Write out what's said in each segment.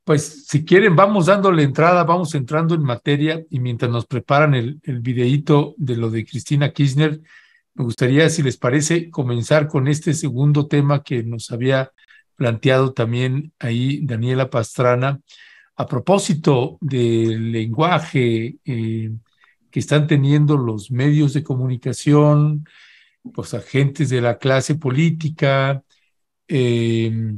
Pues si quieren, vamos dándole entrada, vamos entrando en materia y mientras nos preparan el videíto de lo de Cristina Kirchner, me gustaría, si les parece, comenzar con este segundo tema que nos había planteado también ahí Daniela Pastrana, a propósito del lenguaje que están teniendo los medios de comunicación, pues agentes de la clase política, eh,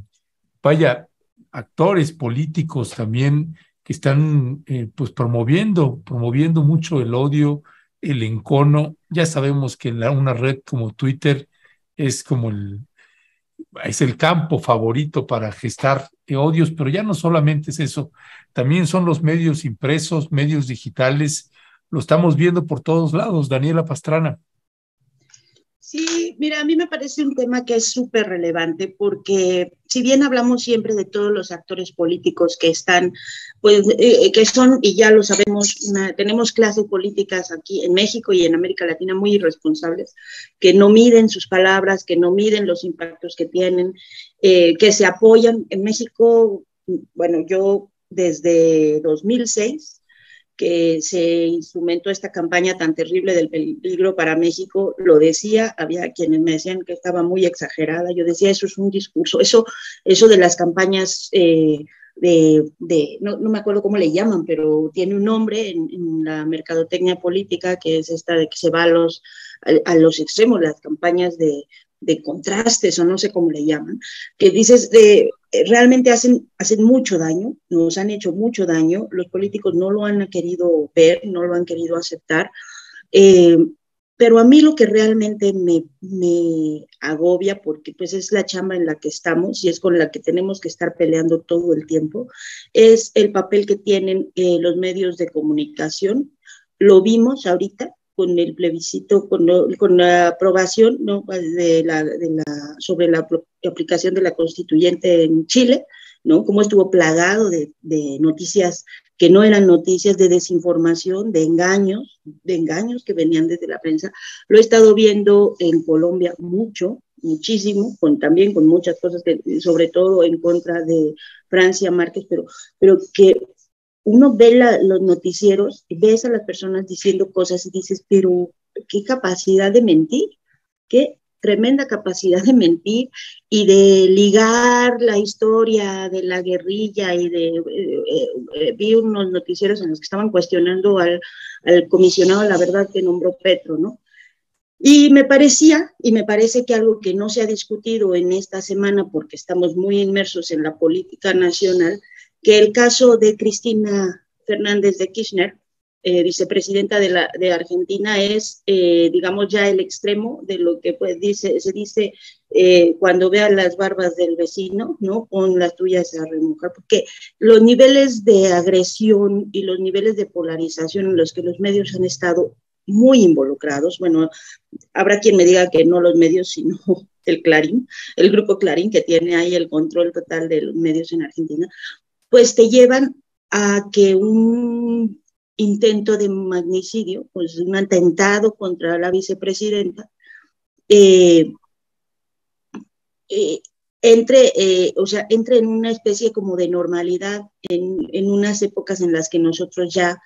vaya, actores políticos también que están pues promoviendo mucho el odio, el encono. Ya sabemos que una red como Twitter es como es el campo favorito para gestar odios, pero ya no solamente es eso, también son los medios impresos, medios digitales, lo estamos viendo por todos lados, Daniela Pastrana. Sí, mira, a mí me parece un tema que es súper relevante porque si bien hablamos siempre de todos los actores políticos que están, pues, que son, y ya lo sabemos, tenemos clases políticas aquí en México y en América Latina muy irresponsables, que no miden sus palabras, que no miden los impactos que tienen, que se apoyan. En México, bueno, yo desde 2006 que se instrumentó esta campaña tan terrible del peligro para México, lo decía, había quienes me decían que estaba muy exagerada, yo decía, eso es un discurso, eso de las campañas no me acuerdo cómo le llaman, pero tiene un nombre en la mercadotecnia política, que es esta de que se va a los extremos, las campañas de contrastes, o no sé cómo le llaman, que dices, realmente hacen mucho daño, nos han hecho mucho daño, los políticos no lo han querido ver, no lo han querido aceptar, pero a mí lo que realmente me agobia, porque pues es la chamba en la que estamos y es con la que tenemos que estar peleando todo el tiempo, es el papel que tienen los medios de comunicación. Lo vimos ahorita con el plebiscito, con la aprobación, ¿no?, sobre la aplicación de la constituyente en Chile, ¿no?, cómo estuvo plagado de noticias que no eran noticias, de desinformación, de engaños que venían desde la prensa. Lo he estado viendo en Colombia muchísimo, también con muchas cosas, sobre todo en contra de Francia Márquez, pero que uno ve los noticieros, ves a las personas diciendo cosas y dices, pero qué capacidad de mentir, qué tremenda capacidad de mentir y de ligar la historia de la guerrilla y vi unos noticieros en los que estaban cuestionando al comisionado de la verdad que nombró Petro, ¿no? Y me parece que algo que no se ha discutido en esta semana, porque estamos muy inmersos en la política nacional, que el caso de Cristina Fernández de Kirchner, vicepresidenta de Argentina, es, digamos, ya el extremo de lo que se dice cuando vean las barbas del vecino, ¿no?, pon las tuyas a remojar, porque los niveles de agresión y los niveles de polarización en los que los medios han estado muy involucrados, bueno, habrá quien me diga que no los medios, sino el Clarín, el grupo Clarín, que tiene ahí el control total de los medios en Argentina, pues te llevan a que un intento de magnicidio, pues un atentado contra la vicepresidenta, entre en una especie como de normalidad en unas épocas en las que nosotros ya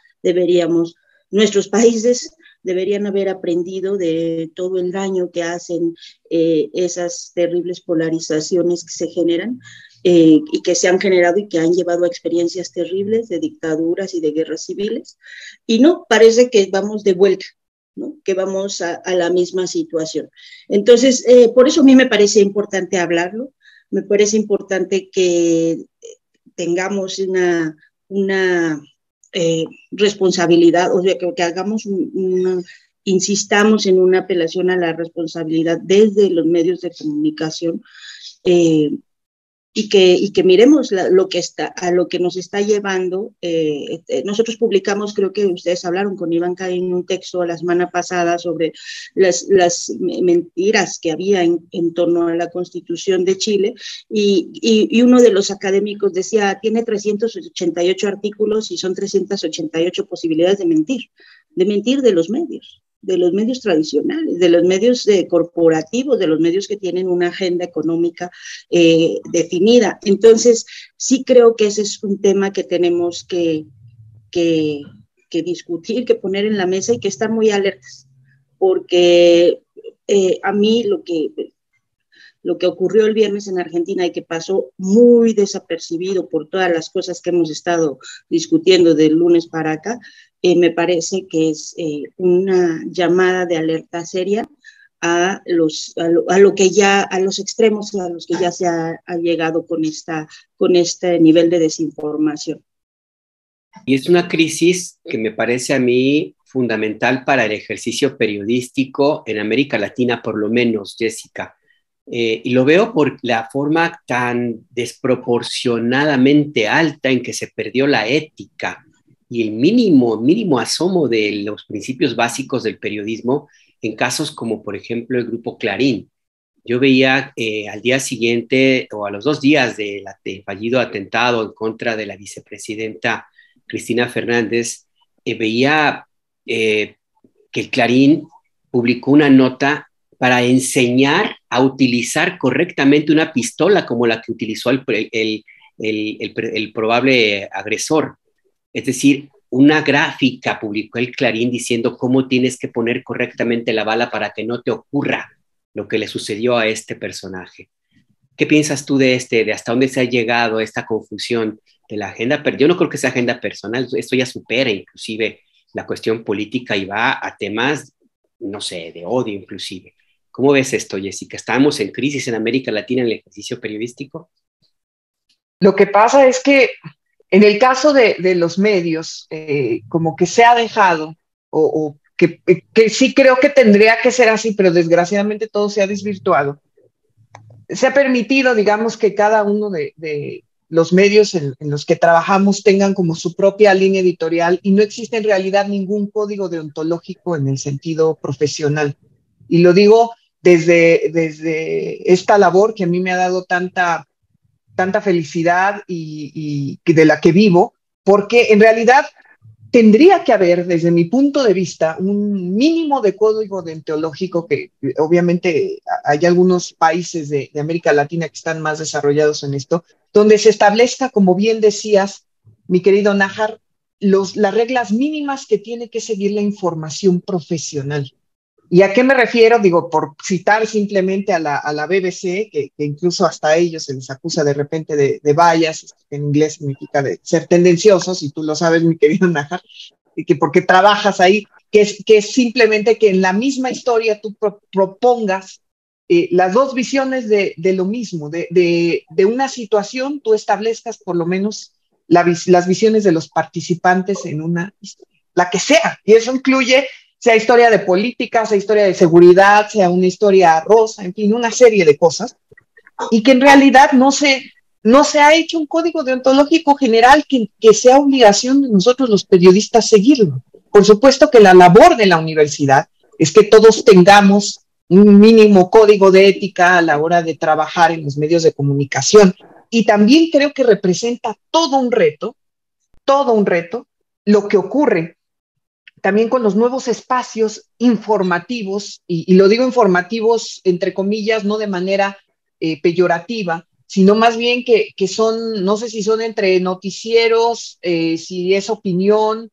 nuestros países deberían haber aprendido de todo el daño que hacen esas terribles polarizaciones que se generan y que se han generado y que han llevado a experiencias terribles de dictaduras y de guerras civiles. Y no, parece que vamos de vuelta, ¿no?, que vamos a la misma situación. Entonces, por eso a mí me parece importante hablarlo, me parece importante que tengamos una responsabilidad, o sea, que hagamos insistamos en una apelación a la responsabilidad desde los medios de comunicación, y que miremos a lo que nos está llevando. Nosotros publicamos, creo que ustedes hablaron con Iván Caín, un texto la semana pasada sobre las mentiras que había en torno a la Constitución de Chile, y uno de los académicos decía, tiene 388 artículos y son 388 posibilidades de mentir de los medios. de los medios tradicionales, de los medios corporativos, de los medios que tienen una agenda económica definida. Entonces, sí creo que ese es un tema que tenemos que discutir, que poner en la mesa y que estar muy alertas, porque a mí lo que ocurrió el viernes en Argentina y que pasó muy desapercibido por todas las cosas que hemos estado discutiendo del lunes para acá, me parece que es una llamada de alerta seria a los extremos a los que ya se ha llegado con este nivel de desinformación. Y es una crisis que me parece a mí fundamental para el ejercicio periodístico en América Latina, por lo menos, Jessica. Y lo veo por la forma tan desproporcionadamente alta en que se perdió la ética y el mínimo asomo de los principios básicos del periodismo en casos como, por ejemplo, el Grupo Clarín. Yo veía al día siguiente o a los 2 días del fallido atentado en contra de la vicepresidenta Cristina Fernández, veía que el Clarín publicó una nota para enseñar a utilizar correctamente una pistola como la que utilizó el probable agresor. Es decir, una gráfica publicó el Clarín diciendo cómo tienes que poner correctamente la bala para que no te ocurra lo que le sucedió a este personaje. ¿Qué piensas tú de hasta dónde se ha llegado esta confusión de la agenda? Yo no creo que sea agenda personal, esto ya supera inclusive la cuestión política y va a temas, no sé, de odio inclusive. ¿Cómo ves esto, Jessica? ¿Estamos en crisis en América Latina en el ejercicio periodístico? Lo que pasa es que en el caso de los medios, como que se ha dejado, o que sí creo que tendría que ser así, pero desgraciadamente todo se ha desvirtuado. Se ha permitido, digamos, que cada uno de los medios en los que trabajamos tengan como su propia línea editorial y no existe en realidad ningún código deontológico en el sentido profesional. Y lo digo desde esta labor que a mí me ha dado tanta felicidad y de la que vivo, porque en realidad tendría que haber, desde mi punto de vista, un mínimo de código deontológico que obviamente hay algunos países de América Latina que están más desarrollados en esto, donde se establezca, como bien decías, mi querido Nájar, las reglas mínimas que tiene que seguir la información profesional. ¿Y a qué me refiero? Digo, por citar simplemente a la BBC, que incluso hasta a ellos se les acusa de repente de bias, que en inglés significa de ser tendenciosos, y tú lo sabes, mi querido Nájar, y que porque trabajas ahí, que es simplemente que en la misma historia tú propongas las dos visiones de lo mismo, de una situación, tú establezcas por lo menos las visiones de los participantes en una historia, la que sea, y eso incluye sea historia de política, sea historia de seguridad, sea una historia rosa, en fin, una serie de cosas, y que en realidad no se ha hecho un código deontológico general que sea obligación de nosotros los periodistas seguirlo. Por supuesto que la labor de la universidad es que todos tengamos un mínimo código de ética a la hora de trabajar en los medios de comunicación, y también creo que representa todo un reto, lo que ocurre también con los nuevos espacios informativos, y lo digo informativos entre comillas, no de manera peyorativa, sino más bien que son, no sé si son entre noticieros, si es opinión,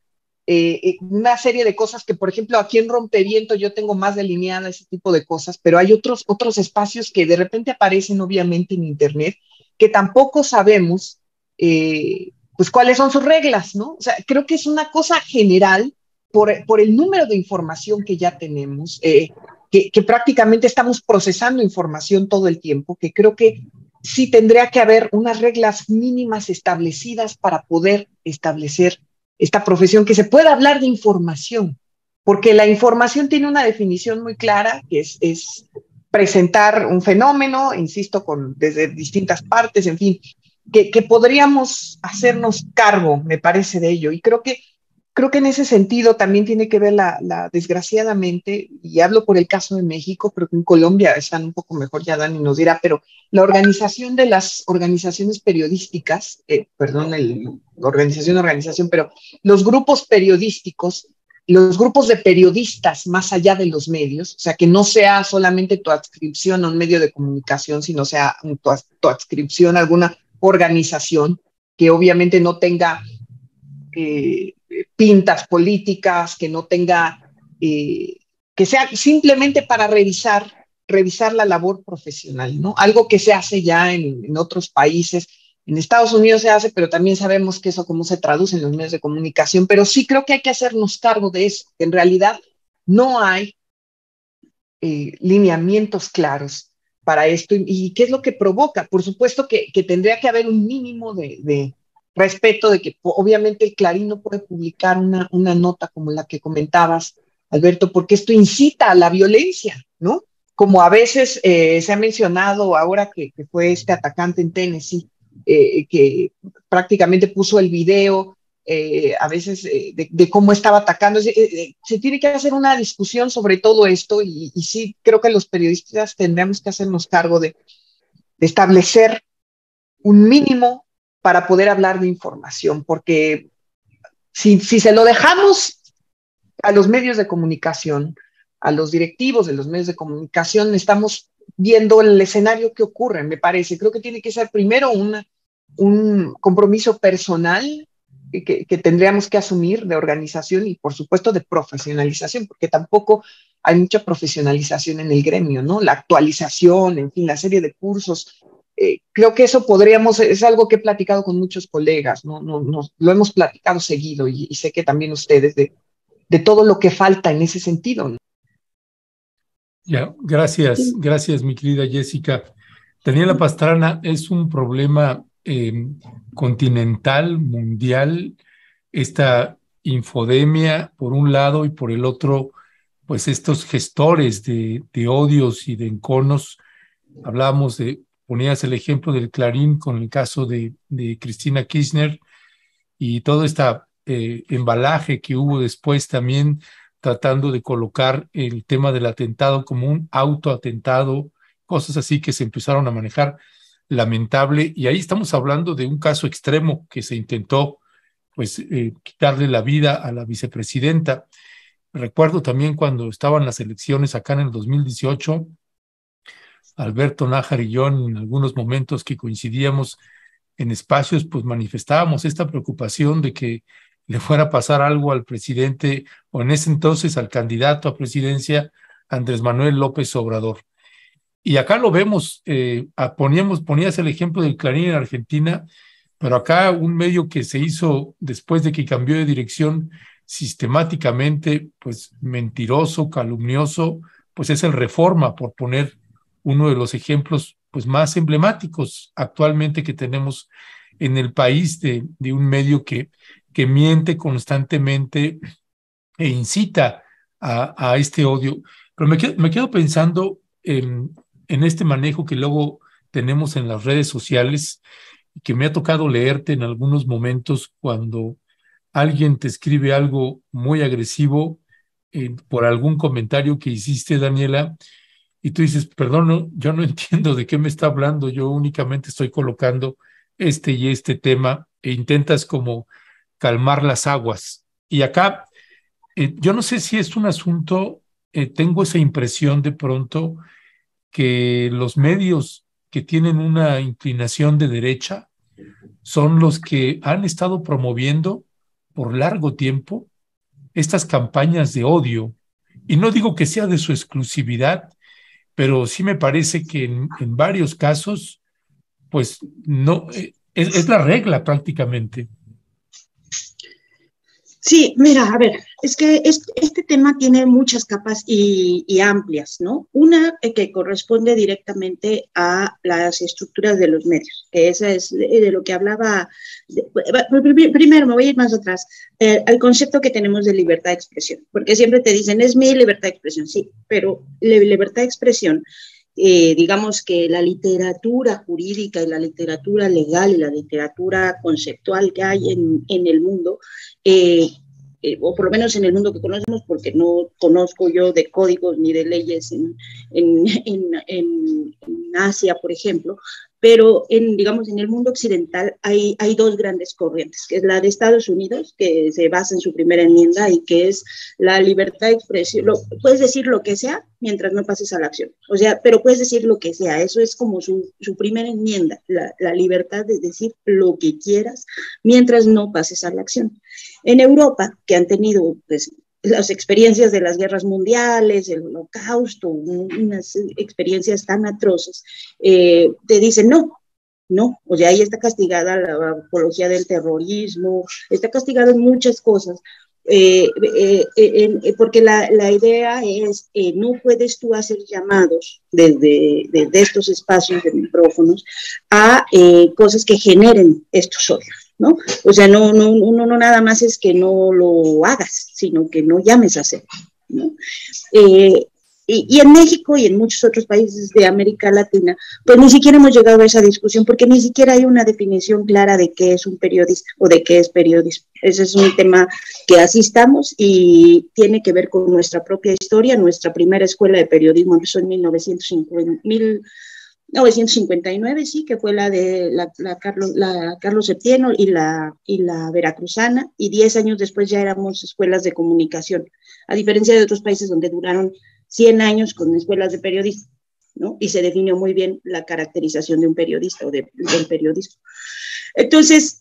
una serie de cosas que, por ejemplo, aquí en Rompeviento yo tengo más delineada ese tipo de cosas, pero hay otros espacios que de repente aparecen obviamente en Internet, que tampoco sabemos pues cuáles son sus reglas, ¿no? O sea, creo que es una cosa general por el número de información que ya tenemos, que prácticamente estamos procesando información todo el tiempo, que creo que sí tendría que haber unas reglas mínimas establecidas para poder establecer esta profesión, que se pueda hablar de información, porque la información tiene una definición muy clara, que es presentar un fenómeno, insisto, desde distintas partes, en fin, que podríamos hacernos cargo, me parece, de ello. Y creo que en ese sentido también tiene que ver desgraciadamente, y hablo por el caso de México, pero que en Colombia están un poco mejor, ya Dani nos dirá, pero la organización de las organizaciones periodísticas, pero los grupos periodísticos los grupos de periodistas más allá de los medios, o sea, que no sea solamente tu adscripción a un medio de comunicación, sino sea tu adscripción a alguna organización que obviamente no tenga pintas políticas, que no tenga, que sea simplemente para revisar la labor profesional, ¿no? Algo que se hace ya en otros países. En Estados Unidos se hace, pero también sabemos que eso cómo se traduce en los medios de comunicación, pero sí creo que hay que hacernos cargo de eso, que en realidad no hay lineamientos claros para esto. ¿Y qué es lo que provoca? Por supuesto que tendría que haber un mínimo de respeto, de que obviamente el Clarín no puede publicar una nota como la que comentabas, Alberto, porque esto incita a la violencia, ¿no? Como a veces se ha mencionado ahora que fue este atacante en Tennessee, que prácticamente puso el video a veces de cómo estaba atacando. Se tiene que hacer una discusión sobre todo esto y sí creo que los periodistas tendremos que hacernos cargo de establecer un mínimo para poder hablar de información, porque si se lo dejamos a los medios de comunicación, a los directivos de los medios de comunicación, estamos viendo el escenario que ocurre, me parece. Creo que tiene que ser primero un compromiso personal que tendríamos que asumir de organización y, por supuesto, de profesionalización, porque tampoco hay mucha profesionalización en el gremio, ¿no? La actualización, en fin, la serie de cursos. Creo que eso es algo que he platicado con muchos colegas, ¿no? Lo hemos platicado seguido y sé que también ustedes de todo lo que falta en ese sentido, ¿no? Ya, gracias, mi querida Jessica. Daniela Pastrana, es un problema continental, mundial, esta infodemia por un lado y por el otro, pues estos gestores de odios y de enconos. Ponías el ejemplo del Clarín con el caso de Cristina Kirchner y todo este embalaje que hubo después también tratando de colocar el tema del atentado como un autoatentado, cosas así que se empezaron a manejar, lamentable, y ahí estamos hablando de un caso extremo que se intentó pues quitarle la vida a la vicepresidenta. Recuerdo también cuando estaban las elecciones acá en el 2018, Alberto Nájar y yo en algunos momentos que coincidíamos en espacios, pues manifestábamos esta preocupación de que le fuera a pasar algo al presidente, o en ese entonces al candidato a presidencia, Andrés Manuel López Obrador. Y acá lo vemos, ponías el ejemplo del Clarín en Argentina, pero acá un medio que se hizo después de que cambió de dirección sistemáticamente, pues mentiroso, calumnioso, pues es el Reforma, por poner uno de los ejemplos pues más emblemáticos actualmente que tenemos en el país de un medio que miente constantemente e incita a este odio. Pero me quedo pensando en este manejo que luego tenemos en las redes sociales, que me ha tocado leerte en algunos momentos cuando alguien te escribe algo muy agresivo por algún comentario que hiciste, Daniela, y tú dices, perdón, no, yo no entiendo de qué me está hablando, yo únicamente estoy colocando este y este tema, e intentas como calmar las aguas. Y acá, yo no sé si es un asunto, tengo esa impresión de pronto que los medios que tienen una inclinación de derecha son los que han estado promoviendo por largo tiempo estas campañas de odio. Y no digo que sea de su exclusividad, pero sí me parece que en varios casos, pues no, es la regla prácticamente. Sí, mira, a ver, es que este tema tiene muchas capas y amplias, ¿no? Una que corresponde directamente a las estructuras de los medios, que esa es de lo que hablaba. Primero, me voy a ir más atrás, al concepto que tenemos de libertad de expresión, porque siempre te dicen, es mi libertad de expresión, sí, pero la libertad de expresión, digamos que la literatura jurídica y la literatura legal y la literatura conceptual que hay en el mundo, o por lo menos en el mundo que conocemos, porque no conozco yo de códigos ni de leyes en Asia, por ejemplo, pero digamos, en el mundo occidental hay dos grandes corrientes, que es la de Estados Unidos, que se basa en su primera enmienda y que es la libertad de expresión. Puedes decir lo que sea mientras no pases a la acción, o sea, pero puedes decir lo que sea, eso es como su primera enmienda, la libertad de decir lo que quieras mientras no pases a la acción. En Europa, que han tenido pues, las experiencias de las guerras mundiales, el holocausto, unas experiencias tan atroces, te dicen no, o sea, ahí está castigada la apología del terrorismo, está castigado en muchas cosas, porque la idea es, no puedes tú hacer llamados desde estos espacios de micrófonos a cosas que generen estos odios, ¿no? O sea, uno no nada más es que no lo hagas, sino que no llames a hacerlo, ¿no? Y en México y en muchos otros países de América Latina, pues ni siquiera hemos llegado a esa discusión, porque ni siquiera hay una definición clara de qué es un periodista o de qué es periodismo. Ese es un tema que así estamos y tiene que ver con nuestra propia historia. Nuestra primera escuela de periodismo empezó en 1959, sí, que fue la de la Carlos Septién y la veracruzana, y 10 años después ya éramos escuelas de comunicación, a diferencia de otros países donde duraron 100 años con escuelas de periodismo, ¿no? Y se definió muy bien la caracterización de un periodista o del periodismo. Entonces,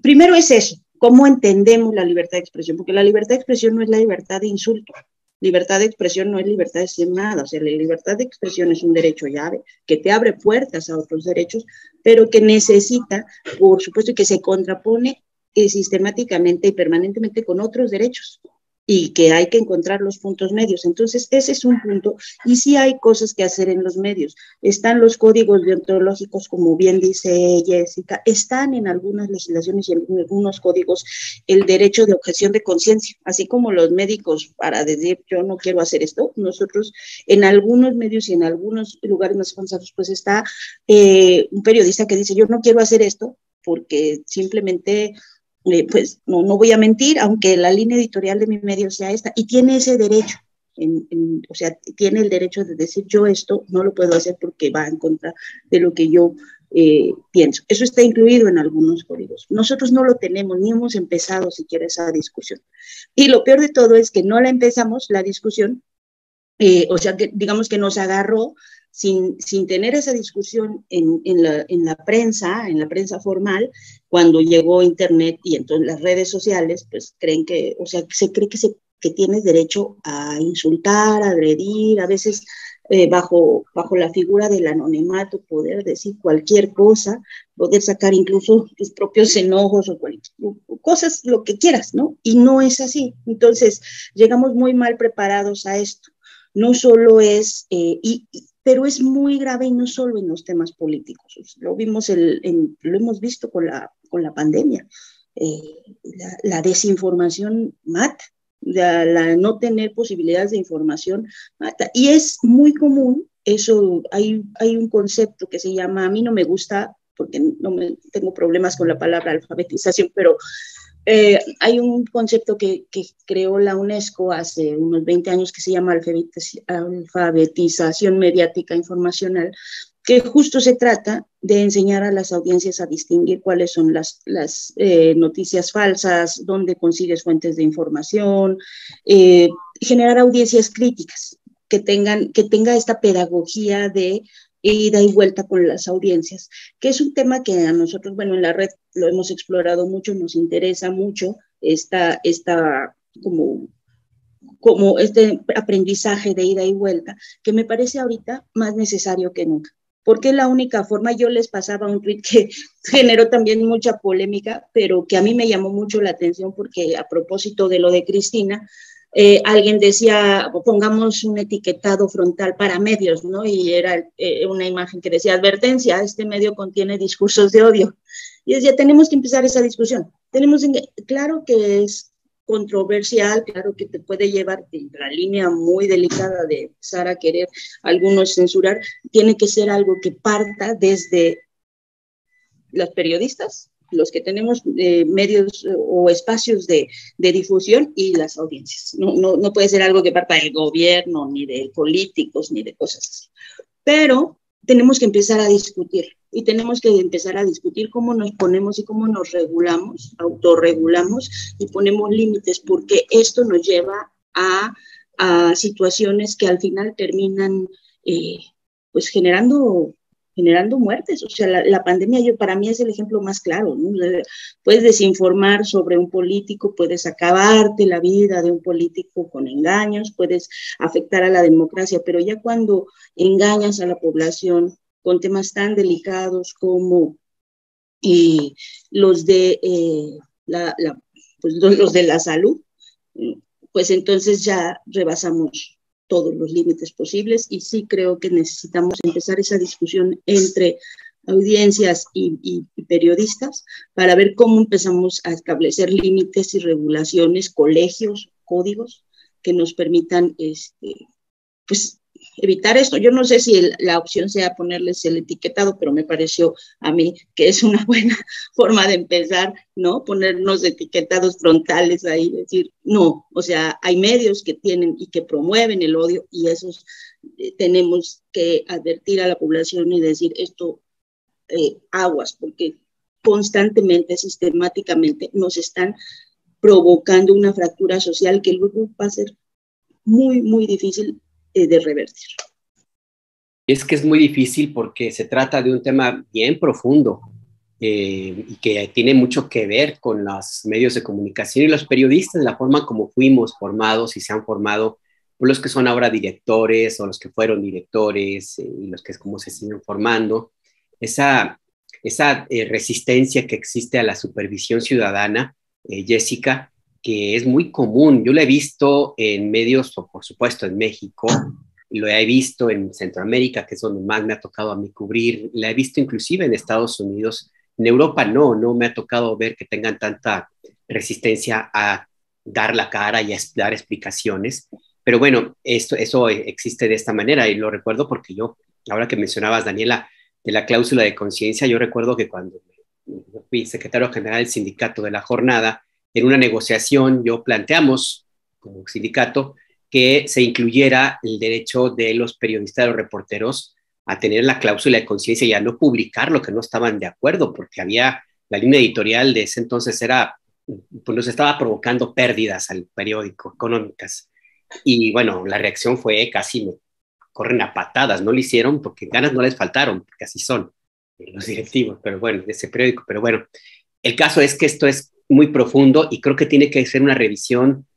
primero es eso, ¿cómo entendemos la libertad de expresión? Porque la libertad de expresión no es la libertad de insulto. Libertad de expresión no es libertad de decir nada, o sea, la libertad de expresión es un derecho llave que te abre puertas a otros derechos, pero que necesita, por supuesto, que se contrapone sistemáticamente y permanentemente con otros derechos, y que hay que encontrar los puntos medios. Entonces, ese es un punto, y sí hay cosas que hacer en los medios. Están los códigos deontológicos, como bien dice Jessica, están en algunas legislaciones y en algunos códigos el derecho de objeción de conciencia, así como los médicos para decir, yo no quiero hacer esto. Nosotros, en algunos medios y en algunos lugares más avanzados, pues está un periodista que dice, yo no quiero hacer esto, porque simplemente pues no voy a mentir, aunque la línea editorial de mi medio sea esta, y tiene ese derecho, o sea, tiene el derecho de decir, yo esto no lo puedo hacer porque va en contra de lo que yo pienso. Eso está incluido en algunos códigos. Nosotros no lo tenemos, ni hemos empezado siquiera esa discusión. Y lo peor de todo es que no la empezamos, la discusión, o sea, que digamos que nos agarró sin tener esa discusión en la prensa formal. Cuando llegó Internet y entonces las redes sociales, pues creen que, o sea, se cree que tienes derecho a insultar, a agredir, a veces bajo la figura del anonimato, poder decir cualquier cosa, poder sacar incluso tus propios enojos o cosas, lo que quieras, ¿no? Y no es así. Entonces, llegamos muy mal preparados a esto. No solo es, pero es muy grave y no solo en los temas políticos. Lo vimos lo hemos visto con la pandemia. La desinformación mata, la no tener posibilidades de información mata. Y es muy común eso. Hay un concepto que se llama, a mí no me gusta porque tengo problemas con la palabra alfabetización, pero hay un concepto que creó la UNESCO hace unos 20 años que se llama alfabetización mediática informacional, que justo se trata de enseñar a las audiencias a distinguir cuáles son las noticias falsas, dónde consigues fuentes de información, generar audiencias críticas que tenga esta pedagogía de ida y vuelta con las audiencias, que es un tema que a nosotros, bueno, en la red lo hemos explorado mucho, nos interesa mucho como este aprendizaje de ida y vuelta, que me parece ahorita más necesario que nunca, porque es la única forma. Yo les pasaba un tweet que generó también mucha polémica, pero que a mí me llamó mucho la atención, porque a propósito de lo de Cristina, alguien decía, pongamos un etiquetado frontal para medios, ¿no? Y era una imagen que decía, advertencia, este medio contiene discursos de odio. Y decía, tenemos que empezar esa discusión. Claro que es controversial, claro que te puede llevar en la línea muy delicada de empezar a querer algunos censurar. Tiene que ser algo que parta desde los periodistas, los que tenemos medios o espacios de difusión, y las audiencias. No puede ser algo que parta del gobierno, ni de políticos, ni de cosas así. Pero tenemos que empezar a discutir. y tenemos que empezar a discutir cómo nos ponemos y cómo nos regulamos, autorregulamos y ponemos límites, porque esto nos lleva a situaciones que al final terminan pues generando muertes. O sea, la pandemia para mí es el ejemplo más claro, ¿no? Puedes desinformar sobre un político, puedes acabarte la vida de un político con engaños, puedes afectar a la democracia, pero ya cuando engañas a la población con temas tan delicados como los de los de la salud, pues entonces ya rebasamos todos los límites posibles, y sí creo que necesitamos empezar esa discusión entre audiencias y periodistas para ver cómo empezamos a establecer límites y regulaciones, colegios, códigos que nos permitan pues evitar esto. Yo no sé si la opción sea ponerles el etiquetado, pero me pareció a mí que es una buena forma de empezar, ¿no? Ponernos etiquetados frontales ahí, decir, no, o sea, hay medios que tienen y que promueven el odio, y esos tenemos que advertir a la población y decir esto, aguas, porque constantemente, sistemáticamente nos están provocando una fractura social que luego va a ser muy, muy difícil de revertir. Es que es muy difícil porque se trata de un tema bien profundo y que tiene mucho que ver con los medios de comunicación y los periodistas, la forma como fuimos formados y se han formado por los que son ahora directores o los que fueron directores y los que como se siguen formando. Esa resistencia que existe a la supervisión ciudadana, Jessica, que es muy común. Yo la he visto en medios, o por supuesto en México, lo he visto en Centroamérica, que es donde más me ha tocado a mí cubrir, la he visto inclusive en Estados Unidos. En Europa no me ha tocado ver que tengan tanta resistencia a dar la cara y a dar explicaciones. Pero bueno, eso existe de esta manera, y lo recuerdo porque yo, ahora que mencionabas, Daniela, de la cláusula de conciencia, yo recuerdo que cuando fui secretario general del sindicato de la jornada, en una negociación planteamos como sindicato que se incluyera el derecho de los periodistas, de los reporteros, a tener la cláusula de conciencia y a no publicar lo que no estaban de acuerdo, porque había la línea editorial de ese entonces pues nos estaba provocando pérdidas al periódico económicas. Y bueno, la reacción fue casi me corren a patadas, no lo hicieron porque ganas no les faltaron, porque así son los directivos, pero bueno, de ese periódico. Pero bueno, el caso es que esto es muy profundo y creo que tiene que ser una revisión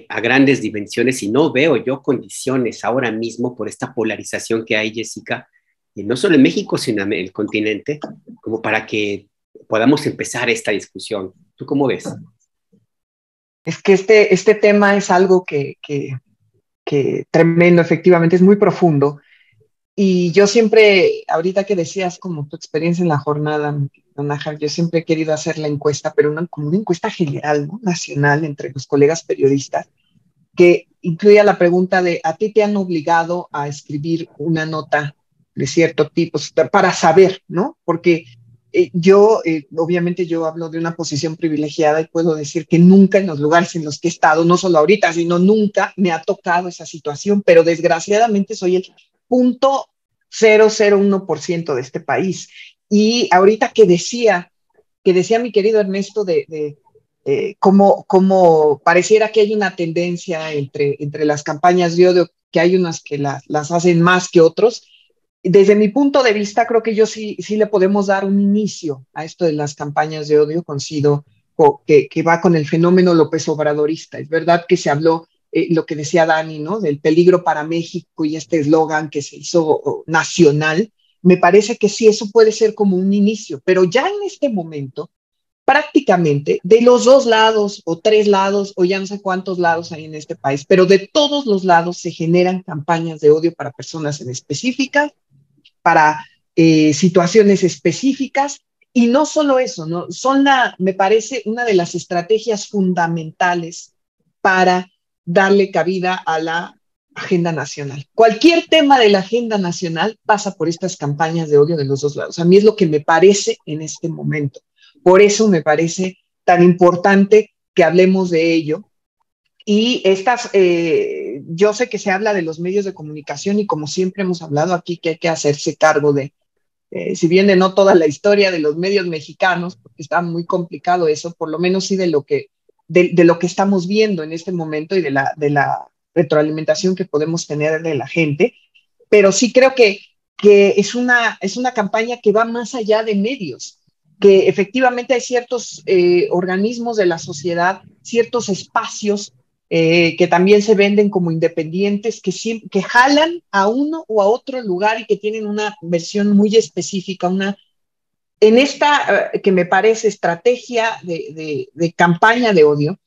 a grandes dimensiones, y no veo yo condiciones ahora mismo por esta polarización que hay, Jessica, y no solo en México, sino en el continente, como para que podamos empezar esta discusión. ¿Tú cómo ves? Es que este tema es algo que tremendo, efectivamente, es muy profundo. Y yo siempre, ahorita que decías como tu experiencia en la jornada, Nájar, yo siempre he querido hacer la encuesta, pero como una encuesta general, ¿no? Nacional, entre los colegas periodistas, que incluía la pregunta de, ¿a ti te han obligado a escribir una nota de cierto tipo para saber, ¿no? Porque obviamente yo hablo de una posición privilegiada y puedo decir que nunca en los lugares en los que he estado, no solo ahorita, sino nunca me ha tocado esa situación, pero desgraciadamente soy el 0.001% de este país. Y ahorita que decía mi querido Ernesto cómo pareciera que hay una tendencia entre las campañas de odio, que hay unas que las hacen más que otros. Desde mi punto de vista, creo que sí le podemos dar un inicio a esto de las campañas de odio. Coincido que va con el fenómeno López Obradorista. Es verdad que se habló, lo que decía Dani, ¿no? Del peligro para México y este eslogan que se hizo nacional. Me parece que sí, eso puede ser como un inicio, pero ya en este momento, prácticamente de los dos lados o tres lados, o ya no sé cuántos lados hay en este país, pero de todos los lados se generan campañas de odio para personas en específicas, para situaciones específicas, y no solo eso, ¿no? Me parece una de las estrategias fundamentales para darle cabida a la agenda nacional. Cualquier tema de la agenda nacional pasa por estas campañas de odio de los dos lados. A mí es lo que me parece en este momento. Por eso me parece tan importante que hablemos de ello. Y yo sé que se habla de los medios de comunicación y como siempre hemos hablado aquí que hay que hacerse cargo de si bien de no toda la historia de los medios mexicanos, porque está muy complicado eso, por lo menos sí de lo que estamos viendo en este momento y de la retroalimentación que podemos tener de la gente, pero sí creo que es una campaña que va más allá de medios, que efectivamente hay ciertos organismos de la sociedad, ciertos espacios que también se venden como independientes, que jalan a uno o a otro lugar y que tienen una versión muy específica, en esta que me parece estrategia de campaña de odio,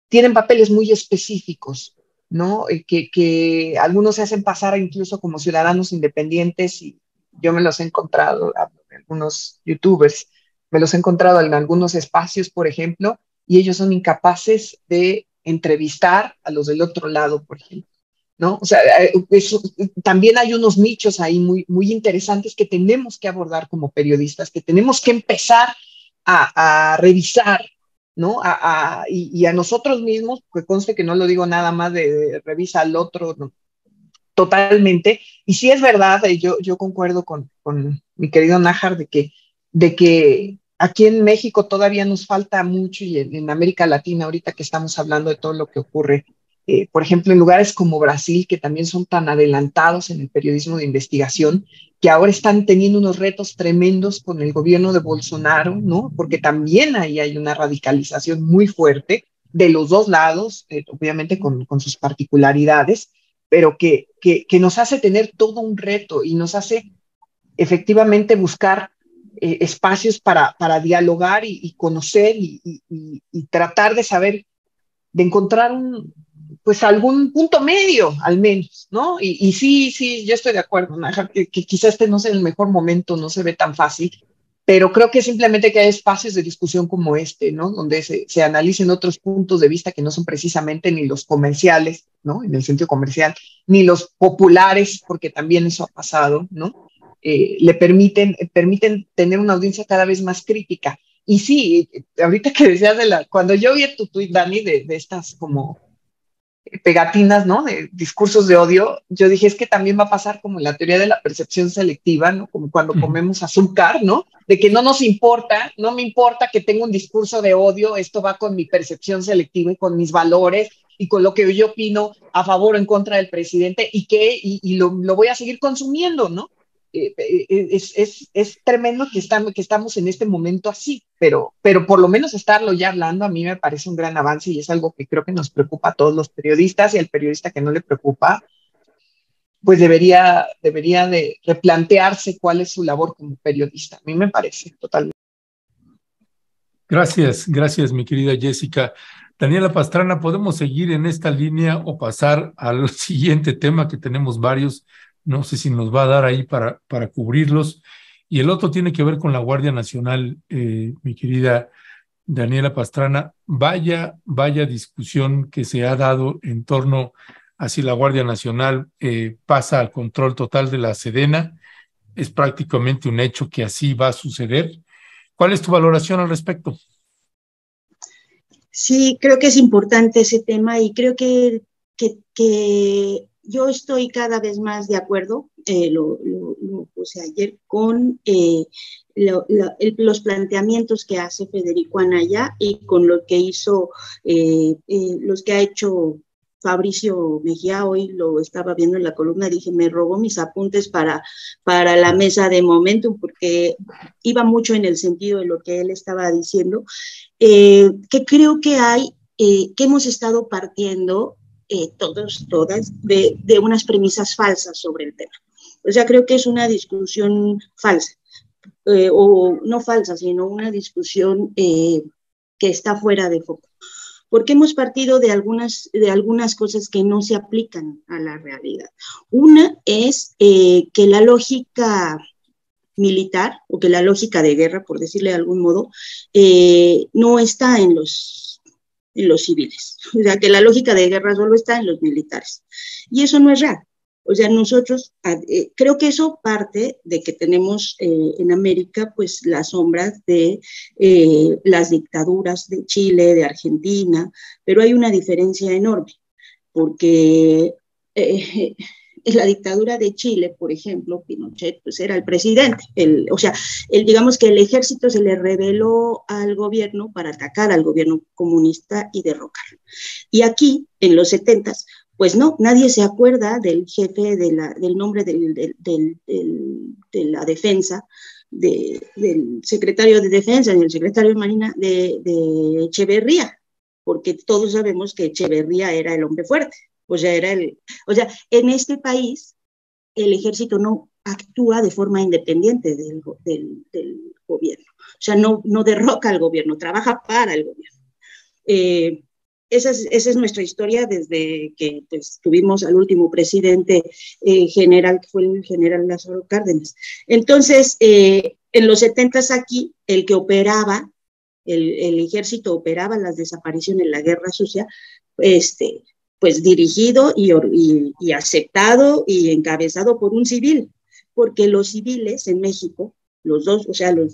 tienen papeles muy específicos, ¿no? Que algunos se hacen pasar incluso como ciudadanos independientes, y yo me los he encontrado, algunos youtubers, me los he encontrado en algunos espacios, por ejemplo, y ellos son incapaces de entrevistar a los del otro lado, por ejemplo, ¿no? O sea, también hay unos nichos ahí muy, muy interesantes que tenemos que abordar como periodistas, que tenemos que empezar a revisar, ¿no? Y a nosotros mismos, que conste que no lo digo nada más de revisa al otro, ¿no? Totalmente. Y sí es verdad, yo concuerdo con mi querido Nájar de que aquí en México todavía nos falta mucho, y en América Latina, ahorita que estamos hablando de todo lo que ocurre, por ejemplo, en lugares como Brasil, que también son tan adelantados en el periodismo de investigación, que ahora están teniendo unos retos tremendos con el gobierno de Bolsonaro, ¿no? Porque también ahí hay una radicalización muy fuerte de los dos lados, obviamente con sus particularidades, pero que nos hace tener todo un reto y nos hace efectivamente buscar espacios para dialogar y conocer y tratar de saber, de encontrar pues algún punto medio al menos, ¿no? Y sí, yo estoy de acuerdo, Nájar, que quizás este no sea el mejor momento, no se ve tan fácil, pero creo que simplemente que hay espacios de discusión como este, ¿no? Donde se analicen otros puntos de vista que no son precisamente ni los comerciales, ¿no? En el sentido comercial, ni los populares, porque también eso ha pasado, ¿no? Le permiten tener una audiencia cada vez más crítica. Y sí, ahorita que decías cuando yo vi tu tweet, Dani, de estas como pegatinas, ¿no? De discursos de odio, yo dije, es que también va a pasar como la teoría de la percepción selectiva, ¿no? Como cuando comemos azúcar, ¿no? De que no nos importa, no me importa que tenga un discurso de odio, esto va con mi percepción selectiva y con mis valores y con lo que yo opino a favor o en contra del presidente, y lo voy a seguir consumiendo, ¿no? Es tremendo que estamos en este momento así, pero por lo menos estarlo ya hablando a mí me parece un gran avance, y es algo que creo que nos preocupa a todos los periodistas, y al periodista que no le preocupa, pues debería de replantearse cuál es su labor como periodista. A mí me parece totalmente. Gracias, mi querida Jessica. Daniela Pastrana, ¿podemos seguir en esta línea o pasar al siguiente tema, que tenemos varios? No sé si nos va a dar ahí para cubrirlos. Y el otro tiene que ver con la Guardia Nacional, mi querida Daniela Pastrana. Vaya discusión que se ha dado en torno a si la Guardia Nacional pasa al control total de la Sedena. Es prácticamente un hecho que así va a suceder. ¿Cuál es tu valoración al respecto? Sí, creo que es importante ese tema, y creo que yo estoy cada vez más de acuerdo, lo puse ayer, con los planteamientos que hace Federico Anaya y con lo que hizo, los que ha hecho Fabricio Mejía. Hoy lo estaba viendo en la columna, dije, me robó mis apuntes para la mesa de Momentum, porque iba mucho en el sentido de lo que él estaba diciendo, que creo que que hemos estado partiendo todas de unas premisas falsas sobre el tema. O sea, creo que es una discusión falsa, o no falsa, sino una discusión que está fuera de foco, porque hemos partido de algunas cosas que no se aplican a la realidad. Una es que la lógica militar, o que la lógica de guerra, por decirle de algún modo, no está en los civiles. O sea, que la lógica de guerra solo está en los militares. Y eso no es real. O sea, nosotros, creo que eso parte de que tenemos en América, pues, las sombras de las dictaduras de Chile, de Argentina, pero hay una diferencia enorme, porque en la dictadura de Chile, por ejemplo, Pinochet pues era el presidente. Digamos que el ejército se le rebeló al gobierno para atacar al gobierno comunista y derrocarlo. Y aquí, en los 70s, pues no, nadie se acuerda del jefe, del nombre de la defensa, del secretario de defensa y el secretario de Marina de Echeverría, porque todos sabemos que Echeverría era el hombre fuerte. En este país el ejército no actúa de forma independiente del gobierno, o sea, no derroca al gobierno, trabaja para el gobierno. Esa es nuestra historia desde que pues, tuvimos al último presidente general, que fue el general Lázaro Cárdenas. Entonces, en los 70s aquí, el que operaba, el ejército operaba las desapariciones, la guerra sucia, pues dirigido y aceptado y encabezado por un civil, porque los civiles en México, los dos,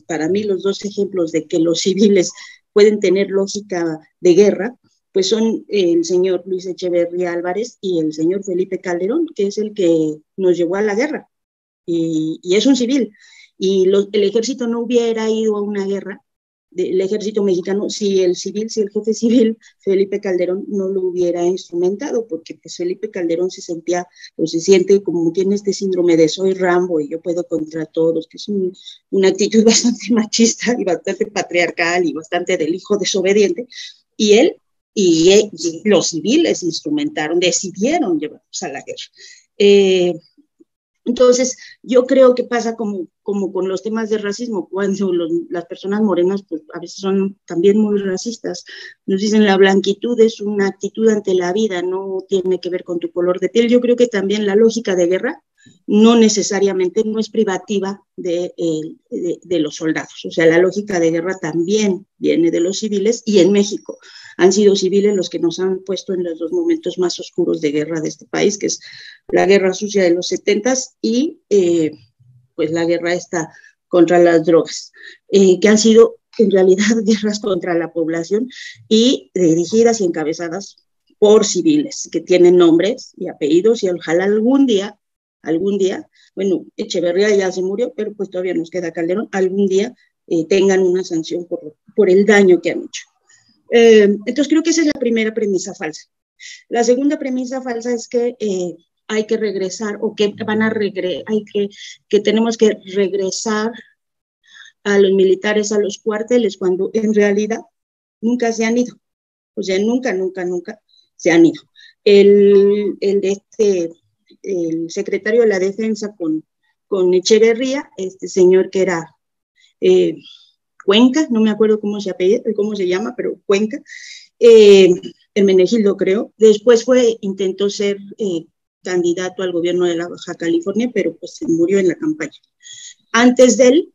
para mí los dos ejemplos de que los civiles pueden tener lógica de guerra, pues son el señor Luis Echeverría Álvarez y el señor Felipe Calderón, que es el que nos llevó a la guerra, y es un civil, y el ejército no hubiera ido a una guerra, el ejército mexicano, si el jefe civil, Felipe Calderón, no lo hubiera instrumentado, porque pues Felipe Calderón se siente como tiene este síndrome de soy Rambo y yo puedo contra todos, que es una actitud bastante machista y bastante patriarcal y bastante del hijo desobediente, y él y los civiles decidieron llevarnos a la guerra. Entonces, yo creo que pasa como con los temas de racismo, cuando las personas morenas pues, a veces son también muy racistas. Nos dicen la blanquitud es una actitud ante la vida, no tiene que ver con tu color de piel. Yo creo que también la lógica de guerra no necesariamente no es privativa de los soldados. O sea, la lógica de guerra también viene de los civiles, y en México han sido civiles los que nos han puesto en los dos momentos más oscuros de guerra de este país, que es la guerra sucia de los 70s y pues la guerra esta contra las drogas, que han sido en realidad guerras contra la población y dirigidas y encabezadas por civiles que tienen nombres y apellidos, y ojalá algún día, bueno, Echeverría ya se murió, pero pues todavía nos queda Calderón, algún día tengan una sanción por el daño que han hecho. Entonces creo que esa es la primera premisa falsa. La segunda premisa falsa es que hay que regresar, o que que tenemos que regresar a los militares a los cuarteles, cuando en realidad nunca se han ido. O sea, nunca se han ido. El secretario de la Defensa con Echeverría, este señor que era Cuenca, no me acuerdo cómo se llama, pero Cuenca, Hermenegildo creo, después intentó ser candidato al gobierno de la Baja California, pero pues se murió en la campaña. Antes de él,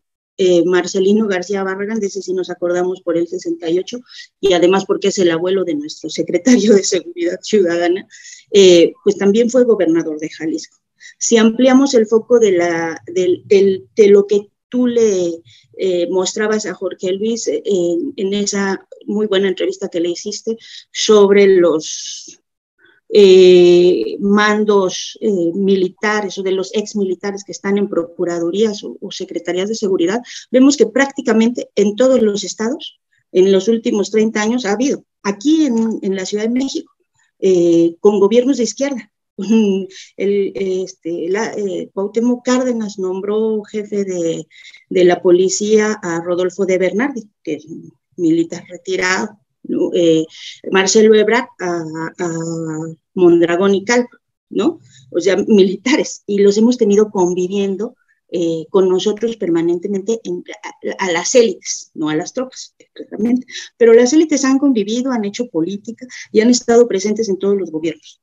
Marcelino García Barragán, de ese sí nos acordamos por el 68, y además porque es el abuelo de nuestro secretario de Seguridad Ciudadana, pues también fue gobernador de Jalisco. Si ampliamos el foco de lo que tú le mostrabas a Jorge Luis en esa muy buena entrevista que le hiciste sobre los mandos militares o de los exmilitares que están en procuradurías o secretarías de seguridad, vemos que prácticamente en todos los estados, en los últimos 30 años ha habido, aquí en la Ciudad de México, con gobiernos de izquierda. Cuauhtémoc Cárdenas nombró jefe de la policía a Rodolfo de Bernardi, que es un militar retirado, ¿no? Marcelo Ebrard a Mondragón y Calvo, ¿no? O sea, militares, y los hemos tenido conviviendo con nosotros permanentemente a las élites, no a las tropas, exactamente, pero las élites han convivido, han hecho política y han estado presentes en todos los gobiernos.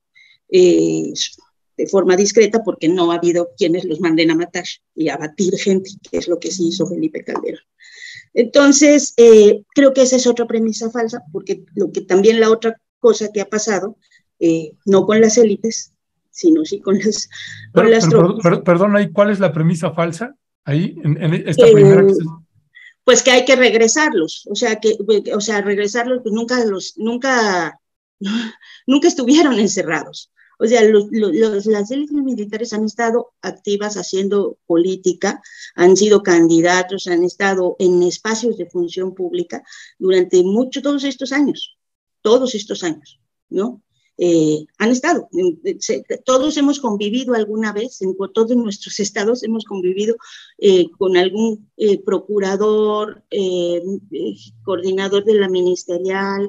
De forma discreta, porque no ha habido quienes los manden a matar y a batir gente, que es lo que sí hizo Felipe Calderón. Entonces, creo que esa es otra premisa falsa, porque también la otra cosa que ha pasado, no con las élites, sino sí con las tropas. Perdón, ¿ahí cuál es la premisa falsa? Ahí, en esta primera que se... Pues que hay que regresarlos, regresarlos, pues nunca estuvieron encerrados. O sea, las élites militares han estado activas haciendo política, han sido candidatos, han estado en espacios de función pública durante todos estos años, ¿no? Han estado, todos hemos convivido alguna vez, en todos nuestros estados hemos convivido con algún procurador, coordinador de la ministerial,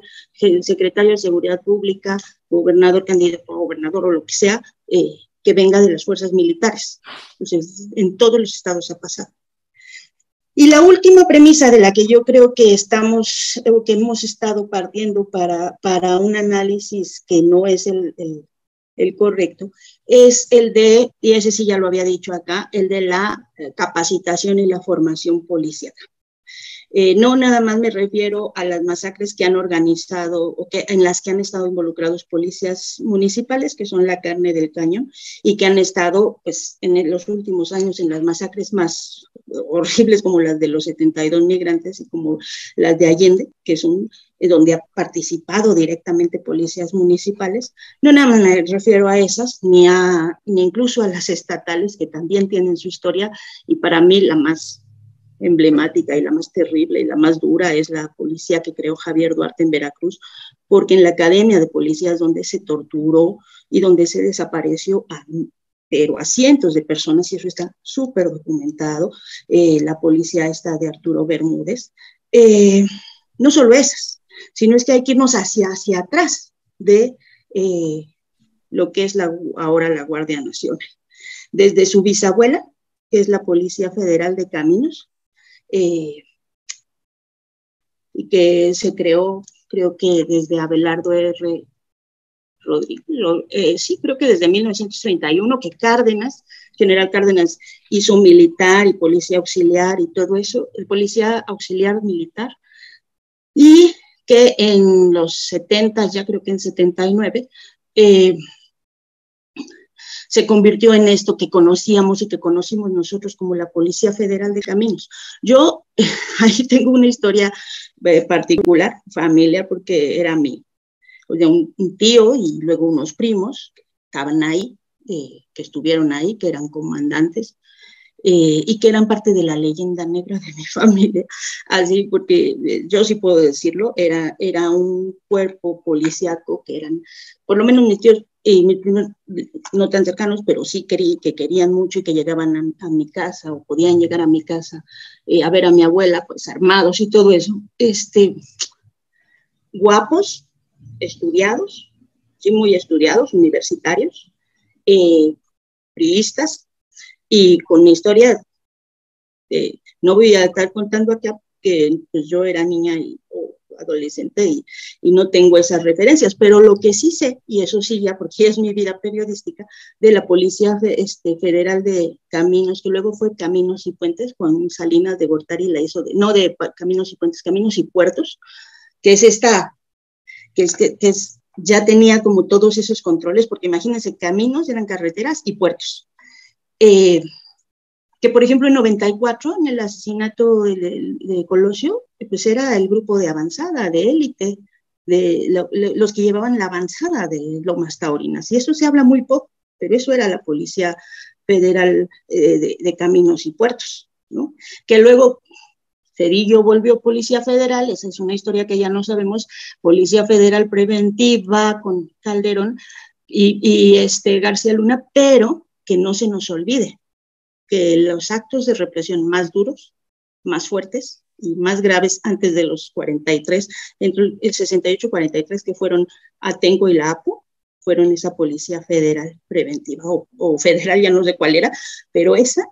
secretario de Seguridad Pública, gobernador, candidato a gobernador o lo que sea, que venga de las fuerzas militares. Entonces, en todos los estados ha pasado. Y la última premisa de la que yo creo que hemos estado partiendo para un análisis que no es el correcto, es el de, y ese sí ya lo había dicho acá, el de la capacitación y la formación policial. No nada más me refiero a las masacres que han organizado o en las que han estado involucrados policías municipales, que son la carne del cañón, y que han estado pues, en los últimos años en las masacres más horribles como las de los 72 migrantes y como las de Allende, que son donde ha participado directamente policías municipales. No nada más me refiero a esas, ni incluso a las estatales, que también tienen su historia, y para mí la más emblemática y la más terrible y la más dura es la policía que creó Javier Duarte en Veracruz, porque en la academia de policías donde se torturó y donde se desapareció pero a cientos de personas, y eso está súper documentado, la policía esta de Arturo Bermúdez, no solo esas, sino es que hay que irnos hacia atrás de lo que es ahora la Guardia Nacional. Desde su bisabuela, que es la Policía Federal de Caminos, y que se creó, creo que desde Abelardo R. Rodríguez, sí, creo que desde 1931, que General Cárdenas hizo militar y policía auxiliar y todo eso, el policía auxiliar militar, y que en los 70, ya creo que en 79, se convirtió en esto que conocíamos y que conocimos nosotros como la Policía Federal de Caminos. Yo ahí tengo una historia particular, familiar, porque era un tío y luego unos primos que estaban ahí, que estuvieron ahí, que eran comandantes, y que eran parte de la leyenda negra de mi familia, así porque yo sí puedo decirlo, era un cuerpo policíaco que eran, por lo menos mis tíos y mis primos, no tan cercanos, pero sí que querían mucho y que llegaban a mi casa o podían llegar a mi casa a ver a mi abuela, pues armados y todo eso, guapos, estudiados, sí, muy estudiados, universitarios, priistas, y con mi historia, no voy a estar contando acá que pues, yo era niña o adolescente y no tengo esas referencias, pero lo que sí sé, y eso sí ya porque es mi vida periodística, de la Policía Federal de Caminos, que luego fue Caminos y Puentes, con Salinas de Gortari la hizo, no de Caminos y Puentes, Caminos y Puertos, que es ya tenía como todos esos controles, porque imagínense, caminos eran carreteras y puertos. Que por ejemplo en 94, en el asesinato de Colosio, pues era el grupo de avanzada, de élite, los que llevaban la avanzada de Lomas Taurinas, y eso se habla muy poco, pero eso era la Policía Federal de Caminos y Puertos, ¿no? Que luego Cedillo volvió Policía Federal, esa es una historia que ya no sabemos, Policía Federal Preventiva con Calderón y García Luna, pero que no se nos olvide que los actos de represión más duros, más fuertes y más graves antes de los 43, entre el 68 y 43, que fueron Atenco y la APO, fueron esa Policía Federal Preventiva, o federal, ya no sé cuál era, pero esa,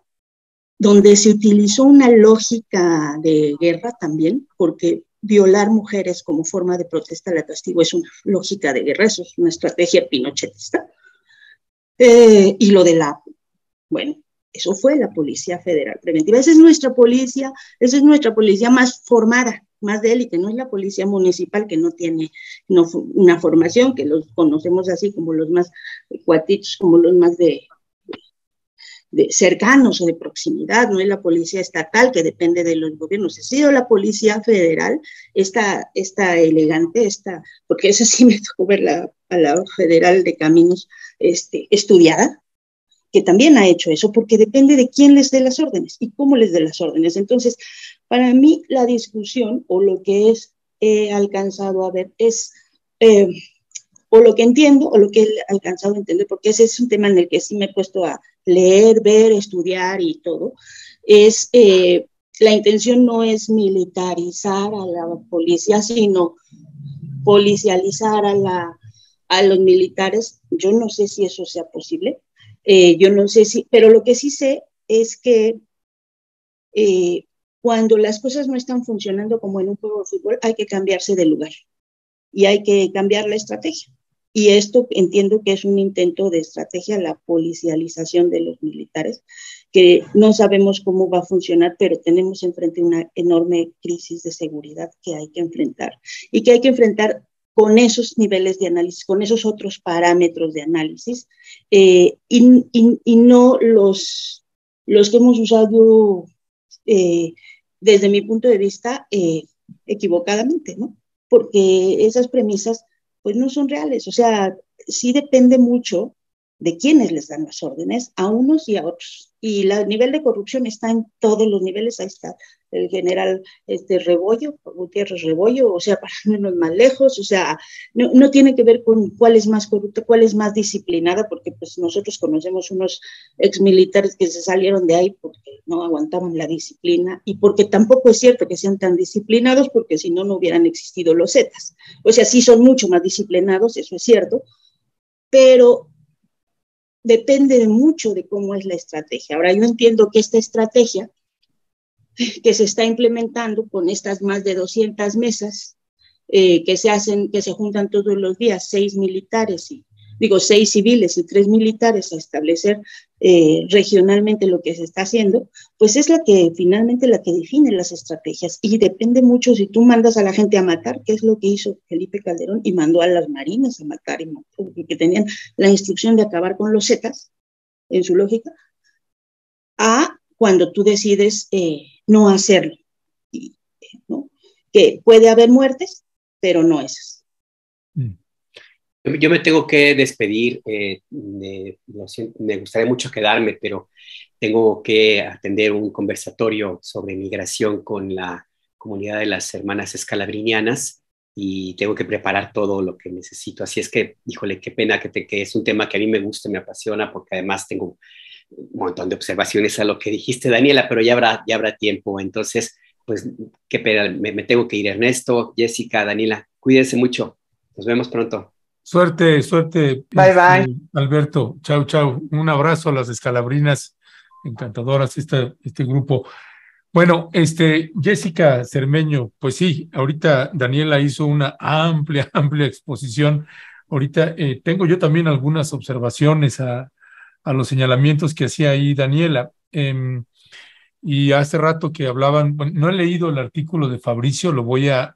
donde se utilizó una lógica de guerra también, porque violar mujeres como forma de protesta al castigo es una lógica de guerra, eso es una estrategia pinochetista. Y lo de la APO, bueno, eso fue la Policía Federal Preventiva. Esa es nuestra policía más formada, más de élite, no es la policía municipal que no tiene una formación, que los conocemos así como los más cuatitos, como los más cercanos o de proximidad, no es la policía estatal que depende de los gobiernos, ha sido la policía federal, esta elegante, porque esa sí me tocó ver a la federal de caminos estudiada, que también ha hecho eso, porque depende de quién les dé las órdenes y cómo les dé las órdenes. Entonces, para mí la discusión o lo que he alcanzado a ver es, o lo que entiendo o lo que he alcanzado a entender, porque ese es un tema en el que sí me he puesto a leer, ver, estudiar y todo, es la intención no es militarizar a la policía, sino policializar a los militares. Yo no sé si eso sea posible. Yo no sé si, pero lo que sí sé es que cuando las cosas no están funcionando como en un juego de fútbol, hay que cambiarse de lugar y hay que cambiar la estrategia. Y esto entiendo que es un intento de estrategia, la policialización de los militares, que no sabemos cómo va a funcionar, pero tenemos enfrente una enorme crisis de seguridad que hay que enfrentar y que hay que enfrentar con esos niveles de análisis, con esos otros parámetros de análisis, y no los que hemos usado desde mi punto de vista equivocadamente, ¿no? Porque esas premisas pues no son reales, o sea, sí depende mucho de quiénes les dan las órdenes a unos y a otros. Y el nivel de corrupción está en todos los niveles, ahí está el general Rebollo, Gutiérrez Rebollo, o sea, para no irnos más lejos, o sea, no tiene que ver con cuál es más corrupta, cuál es más disciplinada, porque pues nosotros conocemos unos exmilitares que se salieron de ahí porque no aguantaban la disciplina y porque tampoco es cierto que sean tan disciplinados, porque si no, no hubieran existido los Zetas. O sea, sí son mucho más disciplinados, eso es cierto, pero depende mucho de cómo es la estrategia. Ahora, yo entiendo que esta estrategia que se está implementando con estas más de 200 mesas que se juntan todos los días, 6 civiles y 3 militares a establecer regionalmente lo que se está haciendo, pues es finalmente la que define las estrategias y depende mucho si tú mandas a la gente a matar, que es lo que hizo Felipe Calderón y mandó a las marinas a matar, que tenían la instrucción de acabar con los Zetas, en su lógica, a cuando tú decides no hacerlo, ¿no? Que puede haber muertes, pero no esas. Yo me tengo que despedir, me gustaría mucho quedarme, pero tengo que atender un conversatorio sobre migración con la comunidad de las hermanas escalabrinianas y tengo que preparar todo lo que necesito. Así es que, híjole, qué pena que es un tema que a mí me gusta, me apasiona, porque además tengo un montón de observaciones a lo que dijiste, Daniela, pero ya habrá tiempo. Entonces, pues qué pena, me tengo que ir. Ernesto, Jessica, Daniela, cuídense mucho. Nos vemos pronto. Suerte, bye, bye. Alberto. Chau, chau. Un abrazo a las escalabrinas encantadoras, este grupo. Bueno, Jessica Cermeño, pues sí, ahorita Daniela hizo una amplia exposición. Ahorita tengo yo también algunas observaciones a los señalamientos que hacía ahí Daniela. Y hace rato que hablaban, bueno, no he leído el artículo de Fabricio, lo voy a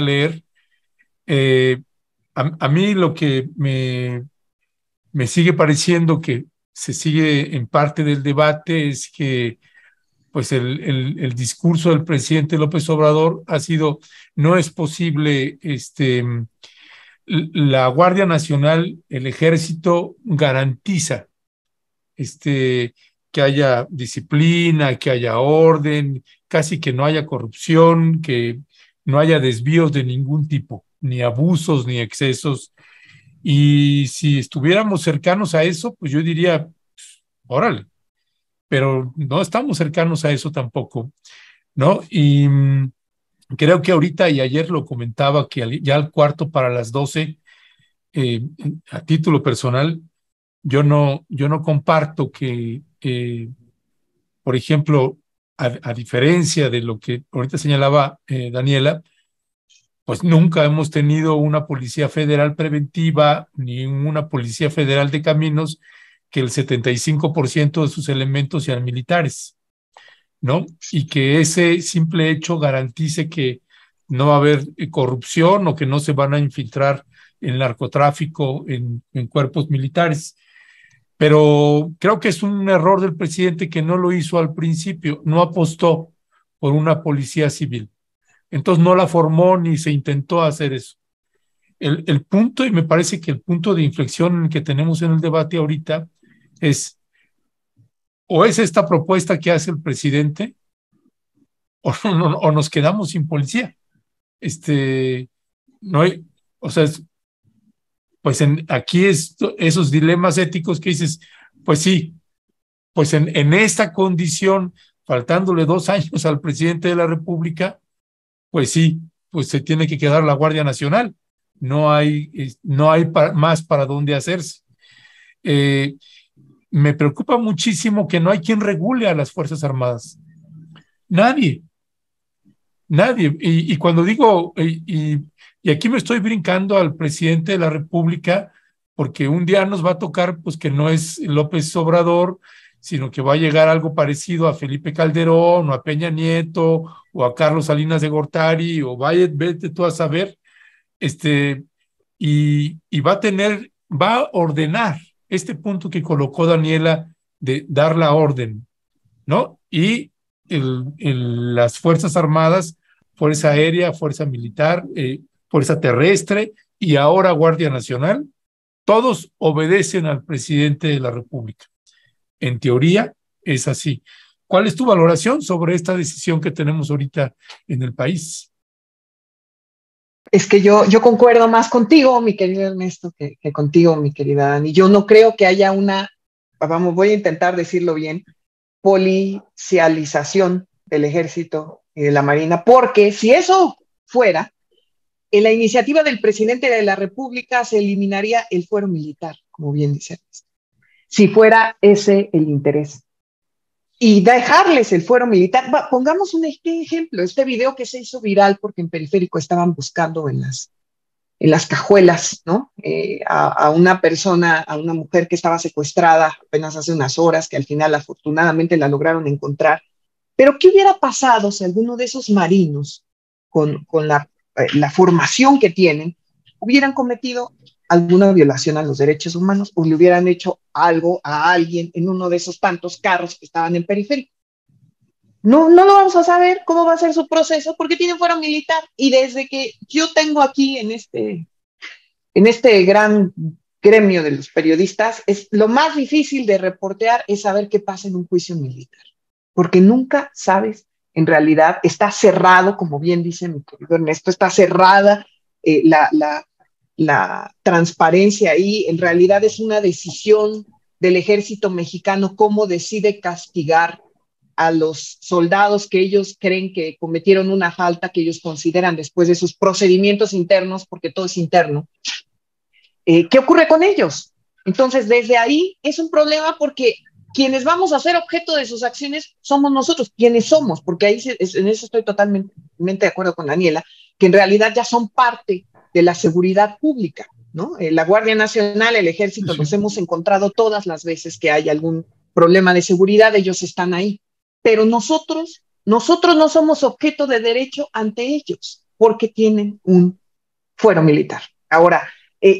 leer. A mí lo que me sigue pareciendo que se sigue en parte del debate es que pues el discurso del presidente López Obrador ha sido, no es posible, la Guardia Nacional, el Ejército garantiza que haya disciplina, que haya orden, casi que no haya corrupción, que no haya desvíos de ningún tipo, ni abusos, ni excesos. Y si estuviéramos cercanos a eso, pues yo diría, órale, pero no estamos cercanos a eso tampoco, ¿no? Y creo que ahorita y ayer lo comentaba que ya al cuarto para las 12, a título personal, yo no comparto que, por ejemplo, a diferencia de lo que ahorita señalaba Daniela, pues nunca hemos tenido una policía federal preventiva ni una policía federal de caminos que el 75% de sus elementos sean militares, ¿no? Y que ese simple hecho garantice que no va a haber corrupción o que no se van a infiltrar el narcotráfico en cuerpos militares. Pero creo que es un error del presidente que no lo hizo al principio, no apostó por una policía civil. Entonces no la formó ni se intentó hacer eso. El punto, y me parece que el punto de inflexión que tenemos en el debate ahorita es, o es esta propuesta que hace el presidente, o nos quedamos sin policía. No hay, o sea, pues aquí esos dilemas éticos que dices, pues sí, pues en esta condición, faltándole 2 años al presidente de la República, pues sí, pues se tiene que quedar la Guardia Nacional. No hay más para dónde hacerse. Me preocupa muchísimo que no hay quien regule a las Fuerzas Armadas. Nadie. Y cuando digo, y aquí me estoy brincando al presidente de la República, porque un día nos va a tocar, pues que no es López Obrador, sino que va a llegar algo parecido a Felipe Calderón, o a Peña Nieto, o a Carlos Salinas de Gortari, o vete tú a saber, y va a ordenar este punto que colocó Daniela de dar la orden, ¿no? Y las Fuerzas Armadas, Fuerza Aérea, Fuerza Militar, Fuerza Terrestre y ahora Guardia Nacional, todos obedecen al presidente de la República. En teoría es así. ¿Cuál es tu valoración sobre esta decisión que tenemos ahorita en el país? Es que yo concuerdo más contigo, mi querido Ernesto, que contigo, mi querida Dani. Yo no creo que haya voy a intentar decirlo bien, policialización del Ejército y de la Marina, porque si eso fuera, en la iniciativa del presidente de la República se eliminaría el fuero militar, como bien dice Ernesto, si fuera ese el interés. Y dejarles el fuero militar. Pongamos un ejemplo, este video que se hizo viral porque en Periférico estaban buscando en las cajuelas, ¿no? A una persona, a una mujer que estaba secuestrada apenas hace unas horas, que al final afortunadamente la lograron encontrar. Pero ¿qué hubiera pasado si alguno de esos marinos, con la formación que tienen, hubieran cometido alguna violación a los derechos humanos o le hubieran hecho algo a alguien en uno de esos tantos carros que estaban en Periférico? No lo vamos a saber cómo va a ser su proceso porque tienen fuero militar. Y desde que yo tengo aquí en este gran gremio de los periodistas, es lo más difícil de reportear es saber qué pasa en un juicio militar, porque nunca sabes, en realidad está cerrado, como bien dice mi querido Ernesto, está cerrada la transparencia ahí. En realidad es una decisión del ejército mexicano cómo decide castigar a los soldados que ellos creen que cometieron una falta que ellos consideran después de sus procedimientos internos, porque todo es interno. ¿Qué ocurre con ellos? Entonces, desde ahí es un problema porque quienes vamos a ser objeto de sus acciones somos nosotros, quienes somos, porque ahí en eso estoy totalmente de acuerdo con Daniela, que en realidad ya son parte de la seguridad pública, ¿no? La Guardia Nacional, el Ejército, los hemos encontrado todas las veces que hay algún problema de seguridad, ellos están ahí. Pero nosotros no somos objeto de derecho ante ellos, porque tienen un fuero militar. Ahora,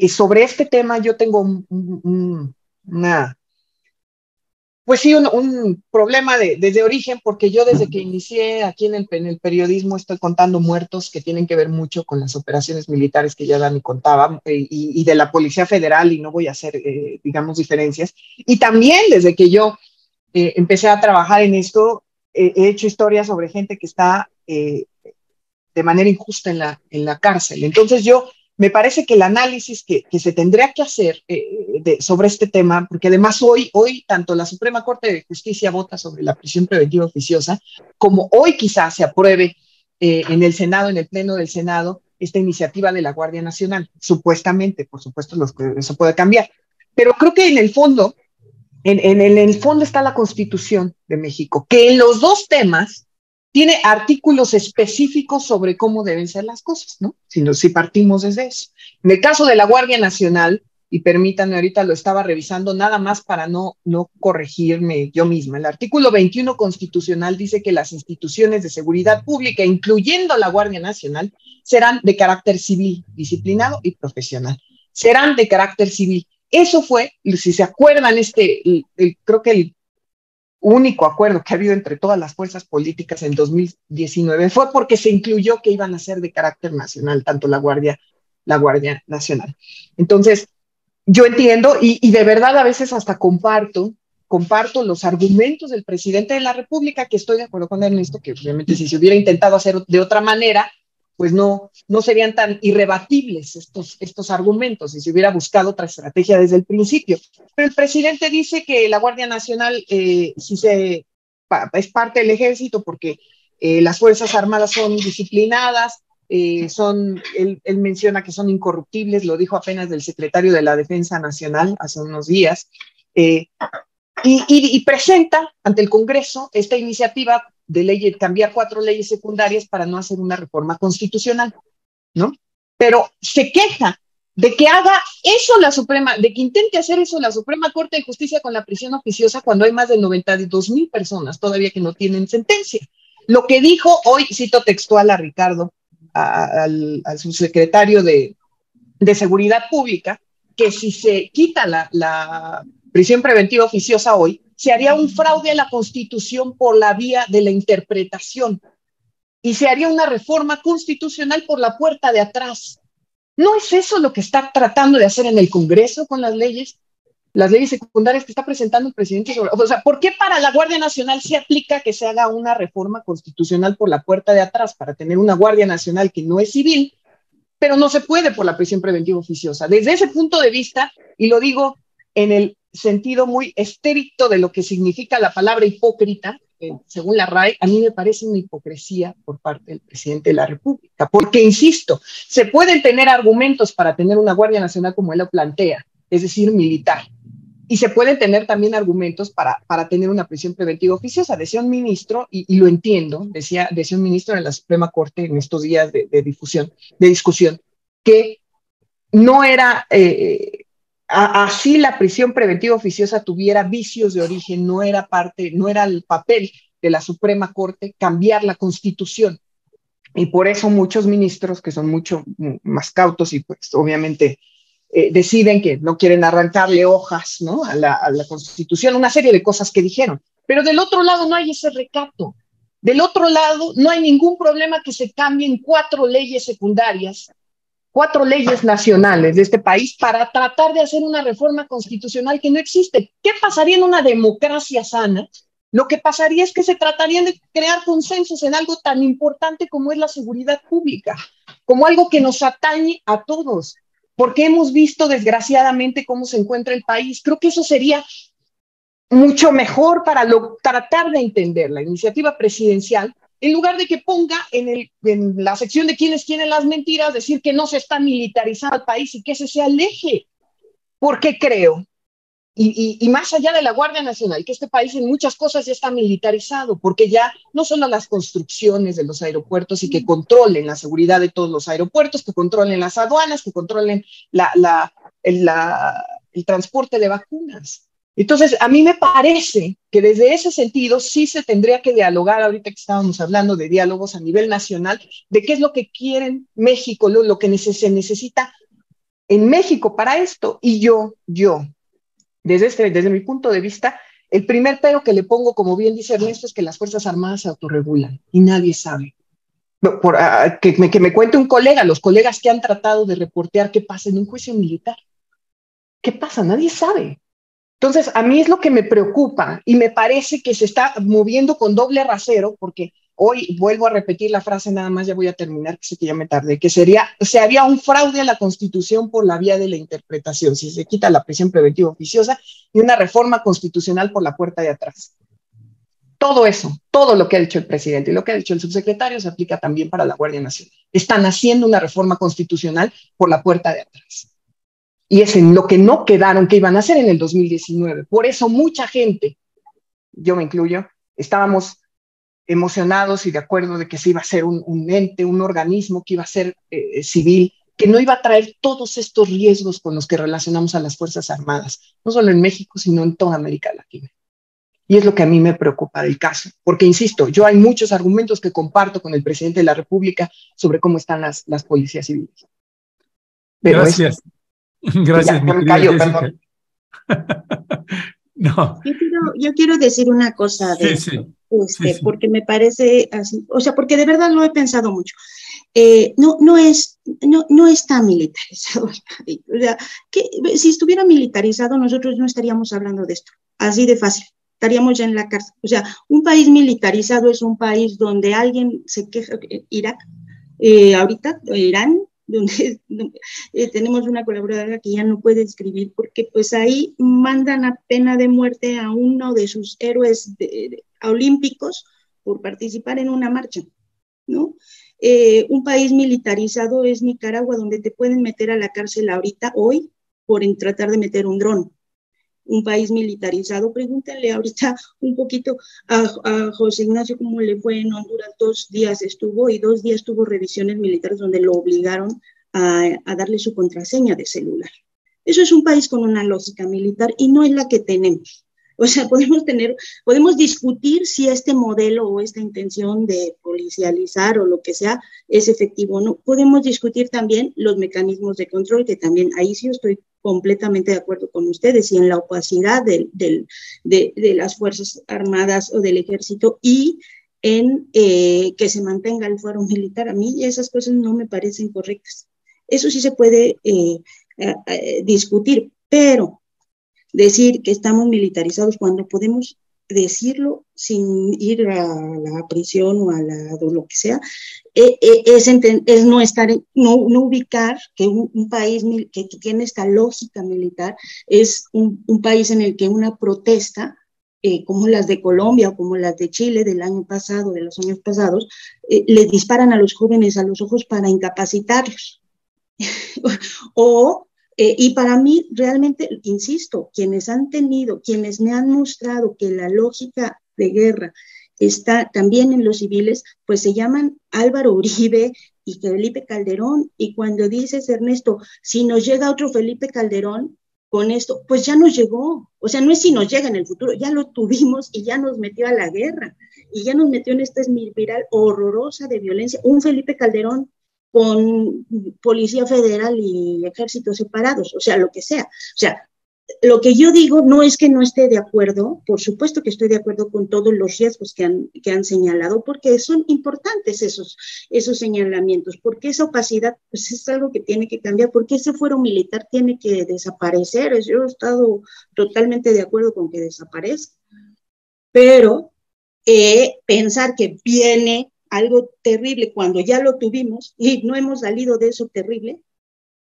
sobre este tema yo tengo un problema desde origen, porque yo desde que inicié aquí en el periodismo estoy contando muertos que tienen que ver mucho con las operaciones militares que ya Dani contaba, y de la Policía Federal, y no voy a hacer, digamos, diferencias. Y también desde que yo empecé a trabajar en esto, he hecho historias sobre gente que está de manera injusta en la cárcel. Entonces me parece que el análisis que se tendría que hacer sobre este tema, porque además hoy tanto la Suprema Corte de Justicia vota sobre la prisión preventiva oficiosa, como hoy quizás se apruebe en el Senado, en el Pleno del Senado, esta iniciativa de la Guardia Nacional, supuestamente, por supuesto, eso puede cambiar. Pero creo que en el fondo está la Constitución de México, que en los dos temas tiene artículos específicos sobre cómo deben ser las cosas, ¿no? Si partimos desde eso. En el caso de la Guardia Nacional, y permítanme, ahorita lo estaba revisando nada más para no corregirme yo misma, el artículo 21 constitucional dice que las instituciones de seguridad pública, incluyendo la Guardia Nacional, serán de carácter civil, disciplinado y profesional. Serán de carácter civil. Eso fue, si se acuerdan, creo que el único acuerdo que ha habido entre todas las fuerzas políticas en 2019 fue porque se incluyó que iban a ser de carácter nacional, tanto la Guardia Nacional. Entonces, yo entiendo y de verdad a veces hasta comparto los argumentos del presidente de la República, que estoy de acuerdo con Ernesto, que obviamente si se hubiera intentado hacer de otra manera, pues no serían tan irrebatibles estos argumentos y se hubiera buscado otra estrategia desde el principio. Pero el presidente dice que la Guardia Nacional es parte del ejército porque las Fuerzas Armadas son disciplinadas, él menciona que son incorruptibles, lo dijo apenas del secretario de la Defensa Nacional hace unos días, y presenta ante el Congreso esta iniciativa de ley, cambiar 4 leyes secundarias para no hacer una reforma constitucional, ¿no? Pero se queja de que haga eso de que intente hacer eso la Suprema Corte de Justicia con la prisión oficiosa cuando hay más de 92,000 personas todavía que no tienen sentencia. Lo que dijo hoy, cito textual a Ricardo, al subsecretario de Seguridad Pública, que si se quita la prisión preventiva oficiosa hoy, se haría un fraude a la Constitución por la vía de la interpretación y se haría una reforma constitucional por la puerta de atrás. ¿No es eso lo que está tratando de hacer en el Congreso con las leyes secundarias que está presentando el presidente? O sea, ¿por qué para la Guardia Nacional se aplica que se haga una reforma constitucional por la puerta de atrás para tener una Guardia Nacional que no es civil, pero no se puede por la prisión preventiva oficiosa? Desde ese punto de vista, y lo digo en el sentido muy estricto de lo que significa la palabra hipócrita, según la RAE, a mí me parece una hipocresía por parte del presidente de la República, porque, insisto, se pueden tener argumentos para tener una Guardia Nacional como él lo plantea, es decir, militar, y se pueden tener también argumentos para tener una prisión preventiva oficiosa. Decía un ministro, y lo entiendo, decía un ministro de la Suprema Corte en estos días de discusión, que no era... así la prisión preventiva oficiosa tuviera vicios de origen, no era el papel de la Suprema Corte cambiar la Constitución. Y por eso muchos ministros, que son mucho más cautos y pues obviamente deciden que no quieren arrancarle hojas, ¿no?, a la Constitución, una serie de cosas que dijeron. Pero del otro lado no hay ese recato. Del otro lado no hay ningún problema que se cambien 4 leyes secundarias, 4 leyes nacionales de este país para tratar de hacer una reforma constitucional que no existe. ¿Qué pasaría en una democracia sana? Lo que pasaría es que se tratarían de crear consensos en algo tan importante como es la seguridad pública, como algo que nos atañe a todos, porque hemos visto desgraciadamente cómo se encuentra el país. Creo que eso sería mucho mejor para tratar de entender la iniciativa presidencial, en lugar de que ponga en la sección de quienes quieren las mentiras, decir que no se está militarizando el país y que ese sea el eje. Porque creo, y más allá de la Guardia Nacional, que este país en muchas cosas ya está militarizado, porque ya no solo las construcciones de los aeropuertos y que controlen la seguridad de todos los aeropuertos, que controlen las aduanas, que controlen el transporte de vacunas. Entonces, a mí me parece que desde ese sentido sí se tendría que dialogar, ahorita que estábamos hablando de diálogos a nivel nacional, de qué es lo que quieren México, lo que se necesita en México para esto. Y yo, desde mi punto de vista, el primer pero que le pongo, como bien dice Ernesto, es que las Fuerzas Armadas se autorregulan y nadie sabe. Que me cuente un colega, los colegas que han tratado de reportear qué pasa en un juicio militar. ¿Qué pasa? Nadie sabe. Entonces, a mí es lo que me preocupa y me parece que se está moviendo con doble rasero, porque hoy vuelvo a repetir la frase, nada más ya voy a terminar, que sé que ya me tardé, que se haría un fraude a la Constitución por la vía de la interpretación, si se quita la prisión preventiva oficiosa y una reforma constitucional por la puerta de atrás. Todo eso, todo lo que ha dicho el presidente y lo que ha dicho el subsecretario se aplica también para la Guardia Nacional. Están haciendo una reforma constitucional por la puerta de atrás. Y es en lo que no quedaron que iban a hacer en el 2019. Por eso mucha gente, yo me incluyo, estábamos emocionados y de acuerdo de que se iba a ser un ente, un organismo que iba a ser civil, que no iba a traer todos estos riesgos con los que relacionamos a las Fuerzas Armadas, no solo en México, sino en toda América Latina. Y es lo que a mí me preocupa del caso, porque insisto, yo hay muchos argumentos que comparto con el presidente de la República sobre cómo están las policías civiles. Pero gracias. Gracias, mi me querida callo, Jessica. perdón. No, Yo quiero decir una cosa de sí, esto, sí, sí. porque me parece así, o sea, porque de verdad lo he pensado mucho. No está militarizado el país. O sea, si estuviera militarizado, nosotros no estaríamos hablando de esto, así de fácil. Estaríamos ya en la cárcel. O sea, un país militarizado es un país donde alguien se queja, Irak, ahorita, Irán, donde tenemos una colaboradora que ya no puede escribir porque pues ahí mandan a pena de muerte a uno de sus héroes olímpicos por participar en una marcha, ¿no? Un país militarizado es Nicaragua, donde te pueden meter a la cárcel ahorita, hoy, por tratar de meter un dron. Un país militarizado, pregúntenle ahorita un poquito a José Ignacio cómo le fue en Honduras. 2 días estuvo y 2 días tuvo revisiones militares donde lo obligaron a darle su contraseña de celular. Eso es un país con una lógica militar y no es la que tenemos. O sea, podemos discutir si este modelo o esta intención de policializar o lo que sea es efectivo o no. Podemos discutir también los mecanismos de control, que también ahí sí estoy completamente de acuerdo con ustedes, y en la opacidad de las Fuerzas Armadas o del Ejército y en que se mantenga el fuero militar. A mí esas cosas no me parecen correctas. Eso sí se puede discutir, pero decir que estamos militarizados cuando podemos decirlo sin ir a la prisión o lo que sea, es no ubicar que un país que tiene esta lógica militar es un país en el que una protesta, como las de Colombia o como las de Chile del año pasado, de los años pasados, le disparan a los jóvenes a los ojos para incapacitarlos. Y para mí, realmente, insisto, quienes me han mostrado que la lógica de guerra está también en los civiles, pues se llaman Álvaro Uribe y Felipe Calderón. Y cuando dices, Ernesto, si nos llega otro Felipe Calderón con esto, pues ya nos llegó. O sea, no es si nos llega en el futuro, ya lo tuvimos y ya nos metió a la guerra. Y ya nos metió en esta espiral horrorosa de violencia. Un Felipe Calderón con Policía Federal y Ejército separados, o sea, lo que sea. O sea, lo que yo digo no es que no esté de acuerdo, por supuesto que estoy de acuerdo con todos los riesgos que han señalado, porque son importantes esos señalamientos, porque esa opacidad pues, es algo que tiene que cambiar, porque ese fuero militar tiene que desaparecer. Yo he estado totalmente de acuerdo con que desaparezca, pero pensar que viene algo terrible cuando ya lo tuvimos y no hemos salido de eso terrible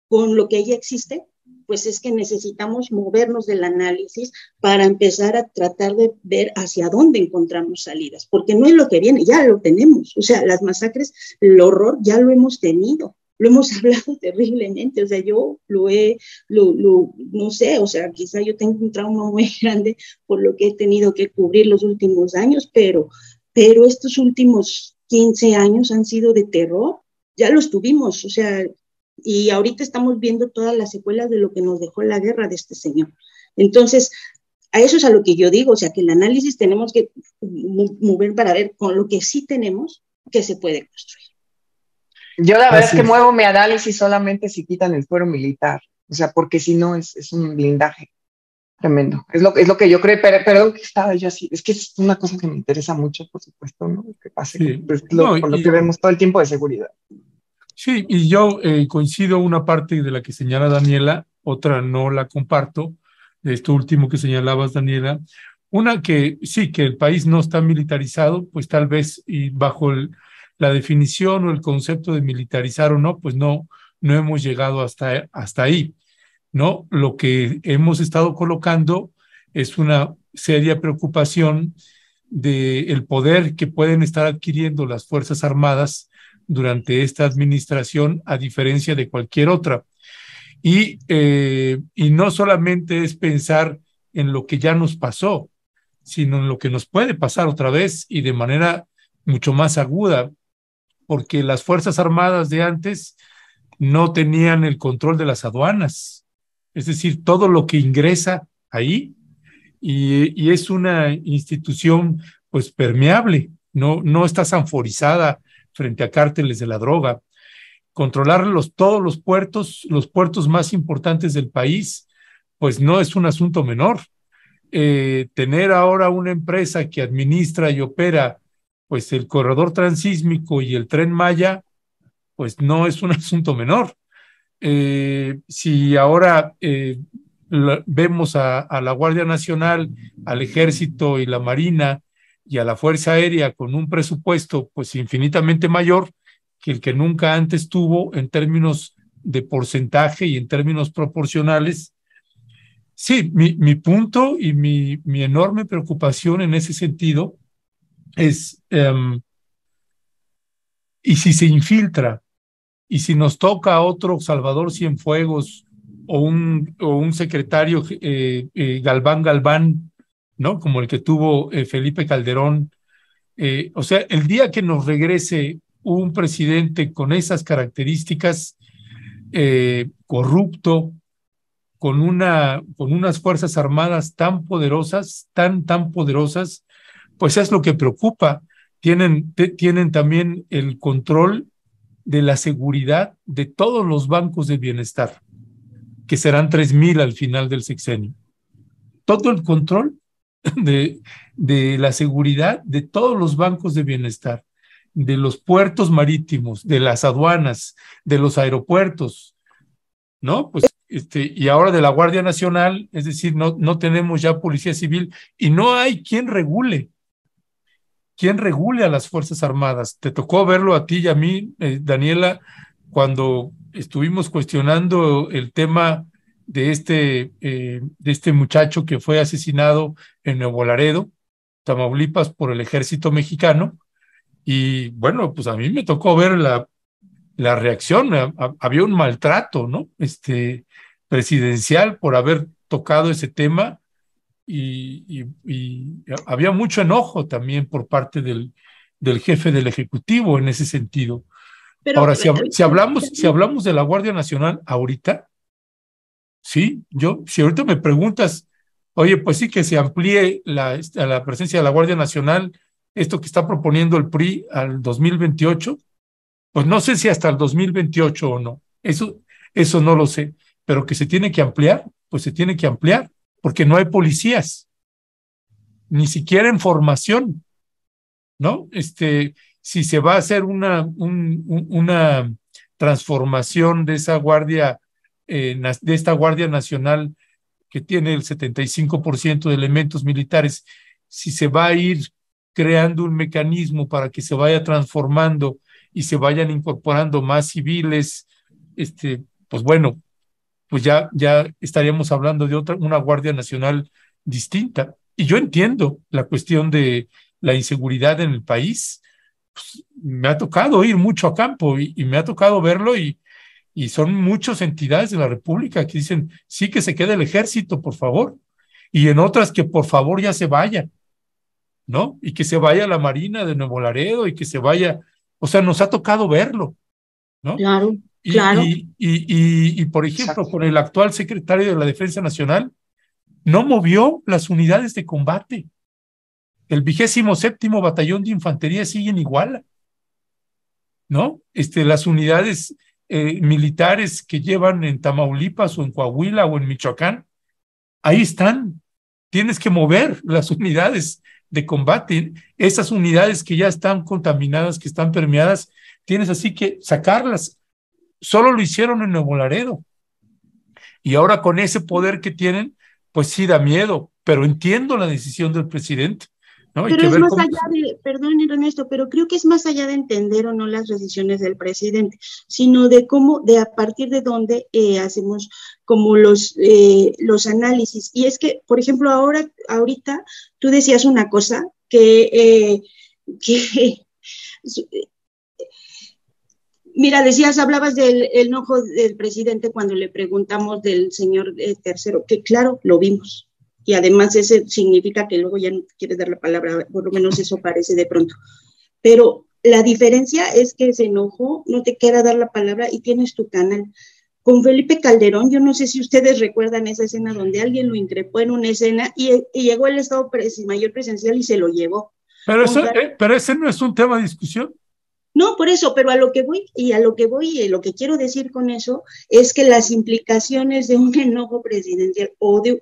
con lo que ya existe, pues es que necesitamos movernos del análisis para empezar a tratar de ver hacia dónde encontramos salidas, porque no es lo que viene, ya lo tenemos. O sea, las masacres, el horror ya lo hemos tenido, lo hemos hablado terriblemente. O sea, yo no sé, o sea, quizá yo tengo un trauma muy grande por lo que he tenido que cubrir los últimos años, pero estos últimos 15 años han sido de terror, ya los tuvimos, o sea, y ahorita estamos viendo todas las secuelas de lo que nos dejó la guerra de este señor. Entonces, a eso es a lo que yo digo, o sea, que el análisis tenemos que mover para ver con lo que sí tenemos qué se puede construir. Yo la verdad es que muevo mi análisis solamente si quitan el fuero militar, o sea, porque si no es un blindaje tremendo. Es lo que yo creo, pero que estaba yo así. Es que es una cosa que me interesa mucho, por supuesto, ¿no? Que pase Sí. con lo que vemos todo el tiempo de seguridad. Sí, y yo coincido una parte de la que señala Daniela, otra no la comparto, de esto último que señalabas, Daniela. Una que sí, que el país no está militarizado, pues tal vez y bajo la definición o el concepto de militarizar o no, pues no hemos llegado hasta ahí, ¿no? Lo que hemos estado colocando es una seria preocupación del poder que pueden estar adquiriendo las Fuerzas Armadas durante esta administración, a diferencia de cualquier otra. Y no solamente es pensar en lo que ya nos pasó, sino en lo que nos puede pasar otra vez y de manera mucho más aguda, porque las Fuerzas Armadas de antes no tenían el control de las aduanas, es decir, todo lo que ingresa ahí, y es una institución pues permeable, no está sanforizada frente a cárteles de la droga, controlar todos los puertos más importantes del país, pues no es un asunto menor. Tener ahora una empresa que administra y opera pues el corredor transísmico y el Tren Maya, pues no es un asunto menor. Si ahora vemos a la Guardia Nacional, al Ejército y la Marina y a la Fuerza Aérea con un presupuesto pues infinitamente mayor que el que nunca antes tuvo en términos de porcentaje y en términos proporcionales. Sí, mi punto y mi enorme preocupación en ese sentido es, ¿y si se infiltra? ¿Y si nos toca otro Salvador Cienfuegos o un secretario Galván, ¿no? Como el que tuvo Felipe Calderón? O sea, el día que nos regrese un presidente con esas características, corrupto, con unas fuerzas armadas tan poderosas, tan poderosas, pues es lo que preocupa. Tienen también el control de la seguridad de todos los bancos de bienestar, que serán 3,000 al final del sexenio. Todo el control de la seguridad de todos los bancos de bienestar, de los puertos marítimos, de las aduanas, de los aeropuertos, ¿no? Pues, y ahora de la Guardia Nacional, es decir, no tenemos ya policía civil y no hay quien regule a las Fuerzas Armadas. Te tocó verlo a ti y a mí, Daniela, cuando estuvimos cuestionando el tema de este muchacho que fue asesinado en Nuevo Laredo, Tamaulipas, por el ejército mexicano. Y bueno, pues a mí me tocó ver la reacción. Había un maltrato, ¿no? Presidencial por haber tocado ese tema. Y había mucho enojo también por parte del jefe del Ejecutivo en ese sentido. Pero, ahora, si hablamos de la Guardia Nacional ahorita, sí, si ahorita me preguntas, oye, pues sí que se amplíe la presencia de la Guardia Nacional, esto que está proponiendo el PRI al 2028, pues no sé si hasta el 2028 o no, eso no lo sé, pero que se tiene que ampliar, pues se tiene que ampliar, porque no hay policías, ni siquiera en formación, ¿no? Si se va a hacer una transformación de esa guardia, de esta Guardia Nacional que tiene el 75% de elementos militares, si se va a ir creando un mecanismo para que se vaya transformando y se vayan incorporando más civiles, pues bueno, pues ya estaríamos hablando de una Guardia Nacional distinta. Y yo entiendo la cuestión de la inseguridad en el país. Pues, me ha tocado ir mucho a campo y me ha tocado verlo y son muchas entidades de la República que dicen, sí, que se quede el ejército, por favor, y en otras que por favor ya se vaya, ¿no? Y que se vaya la Marina de Nuevo Laredo y que se vaya, o sea, nos ha tocado verlo, ¿no? Claro, claro. Y por ejemplo, exacto, con el actual secretario de la Defensa Nacional, no movió las unidades de combate. El 27º Batallón de Infantería siguen igual, ¿no? Las unidades militares que llevan en Tamaulipas o en Coahuila o en Michoacán, ahí están. Tienes que mover las unidades de combate. Esas unidades que ya están contaminadas, que están permeadas, tienes así que sacarlas. Solo lo hicieron en Nuevo Laredo. Y ahora con ese poder que tienen, pues sí da miedo, pero entiendo la decisión del presidente, ¿no? Pero es más allá de, perdón Ernesto, pero creo que es más allá de entender o no las decisiones del presidente, sino de cómo, de a partir de dónde hacemos como los análisis. Y es que, por ejemplo, ahorita tú decías una cosa que mira, hablabas del enojo del presidente cuando le preguntamos del señor tercero, que claro, lo vimos. Y además ese significa que luego ya no quieres dar la palabra, por lo menos eso parece de pronto. Pero la diferencia es que ese enojo no te quiera dar la palabra y tienes tu canal. Con Felipe Calderón, yo no sé si ustedes recuerdan esa escena donde alguien lo increpó en una escena y llegó el Estado Mayor Presidencial y se lo llevó. Pero ese no es un tema de discusión. No, por eso, pero a lo que voy y lo que quiero decir con eso es que las implicaciones de un enojo presidencial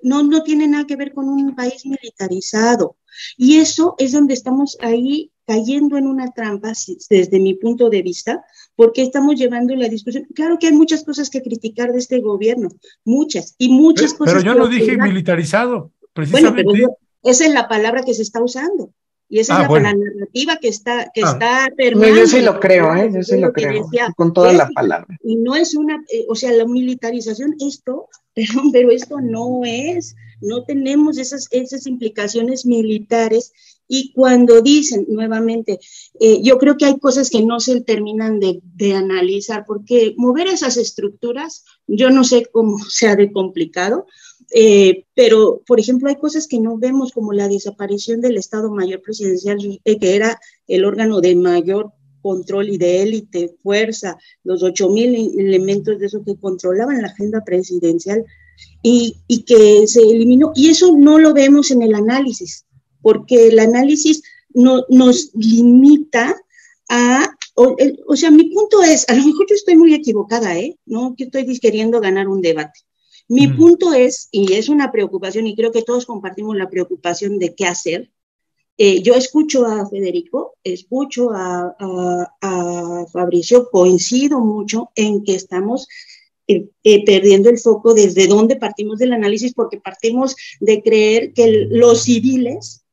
no tienen nada que ver con un país militarizado. Y eso es donde estamos ahí cayendo en una trampa, desde mi punto de vista, porque estamos llevando la discusión. Claro que hay muchas cosas que criticar de este gobierno, muchas cosas. Pero yo no dije militarizado, precisamente. Bueno, pero esa es la palabra que se está usando. Y esa es la narrativa que está permeando. No, yo sí lo creo, yo sí lo creo, decía, con toda la palabra. Y no es la militarización, pero esto no tenemos esas implicaciones militares. Y cuando dicen nuevamente, yo creo que hay cosas que no se terminan de analizar, porque mover esas estructuras, yo no sé cómo sea de complicado, pero, por ejemplo, hay cosas que no vemos, como la desaparición del Estado Mayor Presidencial, que era el órgano de mayor control y de élite, fuerza, los 8,000 elementos de eso que controlaban la agenda presidencial y que se eliminó. Y eso no lo vemos en el análisis, porque el análisis nos limita o sea, mi punto es, a lo mejor yo estoy muy equivocada, no que estoy queriendo ganar un debate. Mi punto es, y es una preocupación, y creo que todos compartimos la preocupación de qué hacer. Yo escucho a Federico, escucho a Fabricio, coincido mucho en que estamos perdiendo el foco desde donde partimos del análisis, porque partimos de creer que los civiles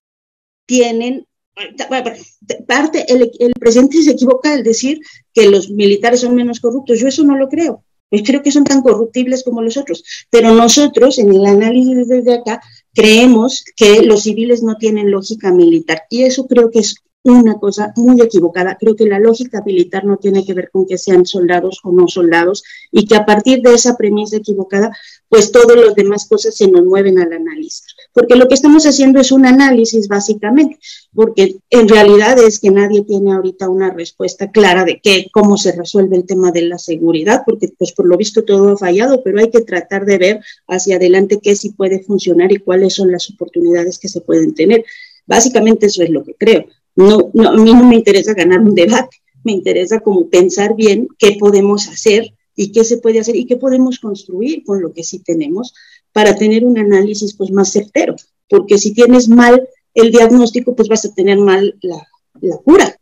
tienen... el presidente se equivoca al decir que los militares son menos corruptos. Yo eso no lo creo. Yo creo que son tan corruptibles como los otros, pero nosotros en el análisis desde acá creemos que los civiles no tienen lógica militar, y eso creo que es una cosa muy equivocada. Creo que la lógica militar no tiene que ver con que sean soldados o no soldados, y que a partir de esa premisa equivocada, pues todas las demás cosas se nos mueven al análisis, porque lo que estamos haciendo es un análisis básicamente, porque en realidad es que nadie tiene ahorita una respuesta clara de cómo se resuelve el tema de la seguridad, porque pues por lo visto todo ha fallado, pero hay que tratar de ver hacia adelante qué sí puede funcionar y cuáles son las oportunidades que se pueden tener. Básicamente eso es lo que creo. No, a mí no me interesa ganar un debate, me interesa como pensar bien qué podemos hacer y qué se puede hacer y qué podemos construir con lo que sí tenemos para tener un análisis pues más certero, porque si tienes mal el diagnóstico, pues vas a tener mal la cura,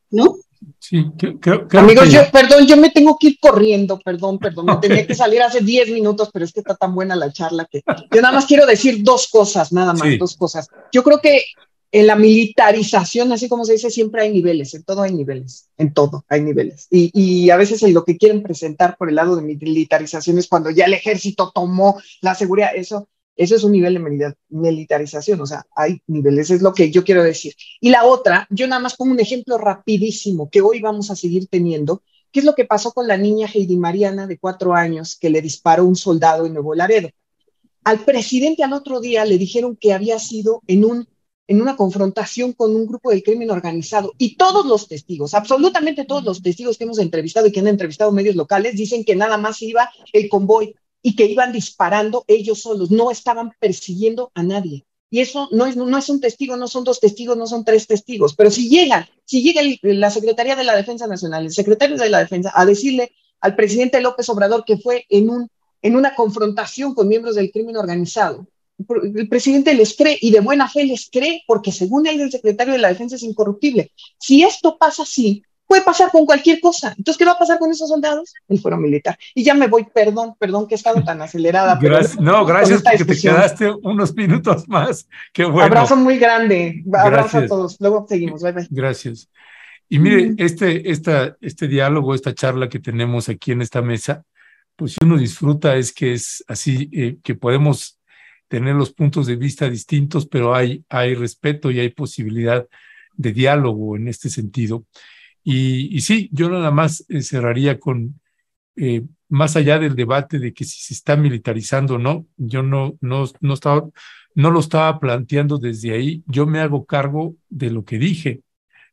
¿no? Sí, creo amigos, yo me tengo que ir corriendo, perdón, me tenía que salir hace 10 minutos, pero es que está tan buena la charla que yo nada más quiero decir dos cosas. Yo creo que en la militarización, así como se dice, siempre hay niveles, en todo hay niveles, y a veces en lo que quieren presentar por el lado de militarización es cuando ya el ejército tomó la seguridad. Eso es un nivel de militarización, o sea, hay niveles, es lo que yo quiero decir. Y la otra, yo nada más pongo un ejemplo rapidísimo que hoy vamos a seguir teniendo, que es lo que pasó con la niña Heidi Mariana de 4 años que le disparó un soldado en Nuevo Laredo. Al presidente al otro día le dijeron que había sido en una confrontación con un grupo del crimen organizado, y todos los testigos, absolutamente todos los testigos que hemos entrevistado y que han entrevistado medios locales, dicen que nada más iba el convoy y que iban disparando ellos solos, no estaban persiguiendo a nadie. Y eso no es un testigo, no son 2 testigos, no son 3 testigos, pero si llega la Secretaría de la Defensa Nacional, el secretario de la Defensa, a decirle al presidente López Obrador que fue en una confrontación con miembros del crimen organizado, el presidente les cree, y de buena fe les cree, porque según él, el secretario de la Defensa es incorruptible. Si esto pasa así, puede pasar con cualquier cosa. Entonces, ¿qué va a pasar con esos soldados? El fuero militar. Y ya me voy, perdón que he estado tan acelerada. Gracias porque te quedaste unos minutos más. Qué bueno. Abrazo muy grande. Abrazo a todos. Luego seguimos. Bye, bye. Gracias. Y mire, este diálogo, esta charla que tenemos aquí en esta mesa, pues si uno disfruta es que es así, que podemos tener los puntos de vista distintos, pero hay respeto y hay posibilidad de diálogo en este sentido. Y sí, yo nada más cerraría con, más allá del debate de que si se está militarizando o no, yo no lo estaba planteando desde ahí. Yo me hago cargo de lo que dije,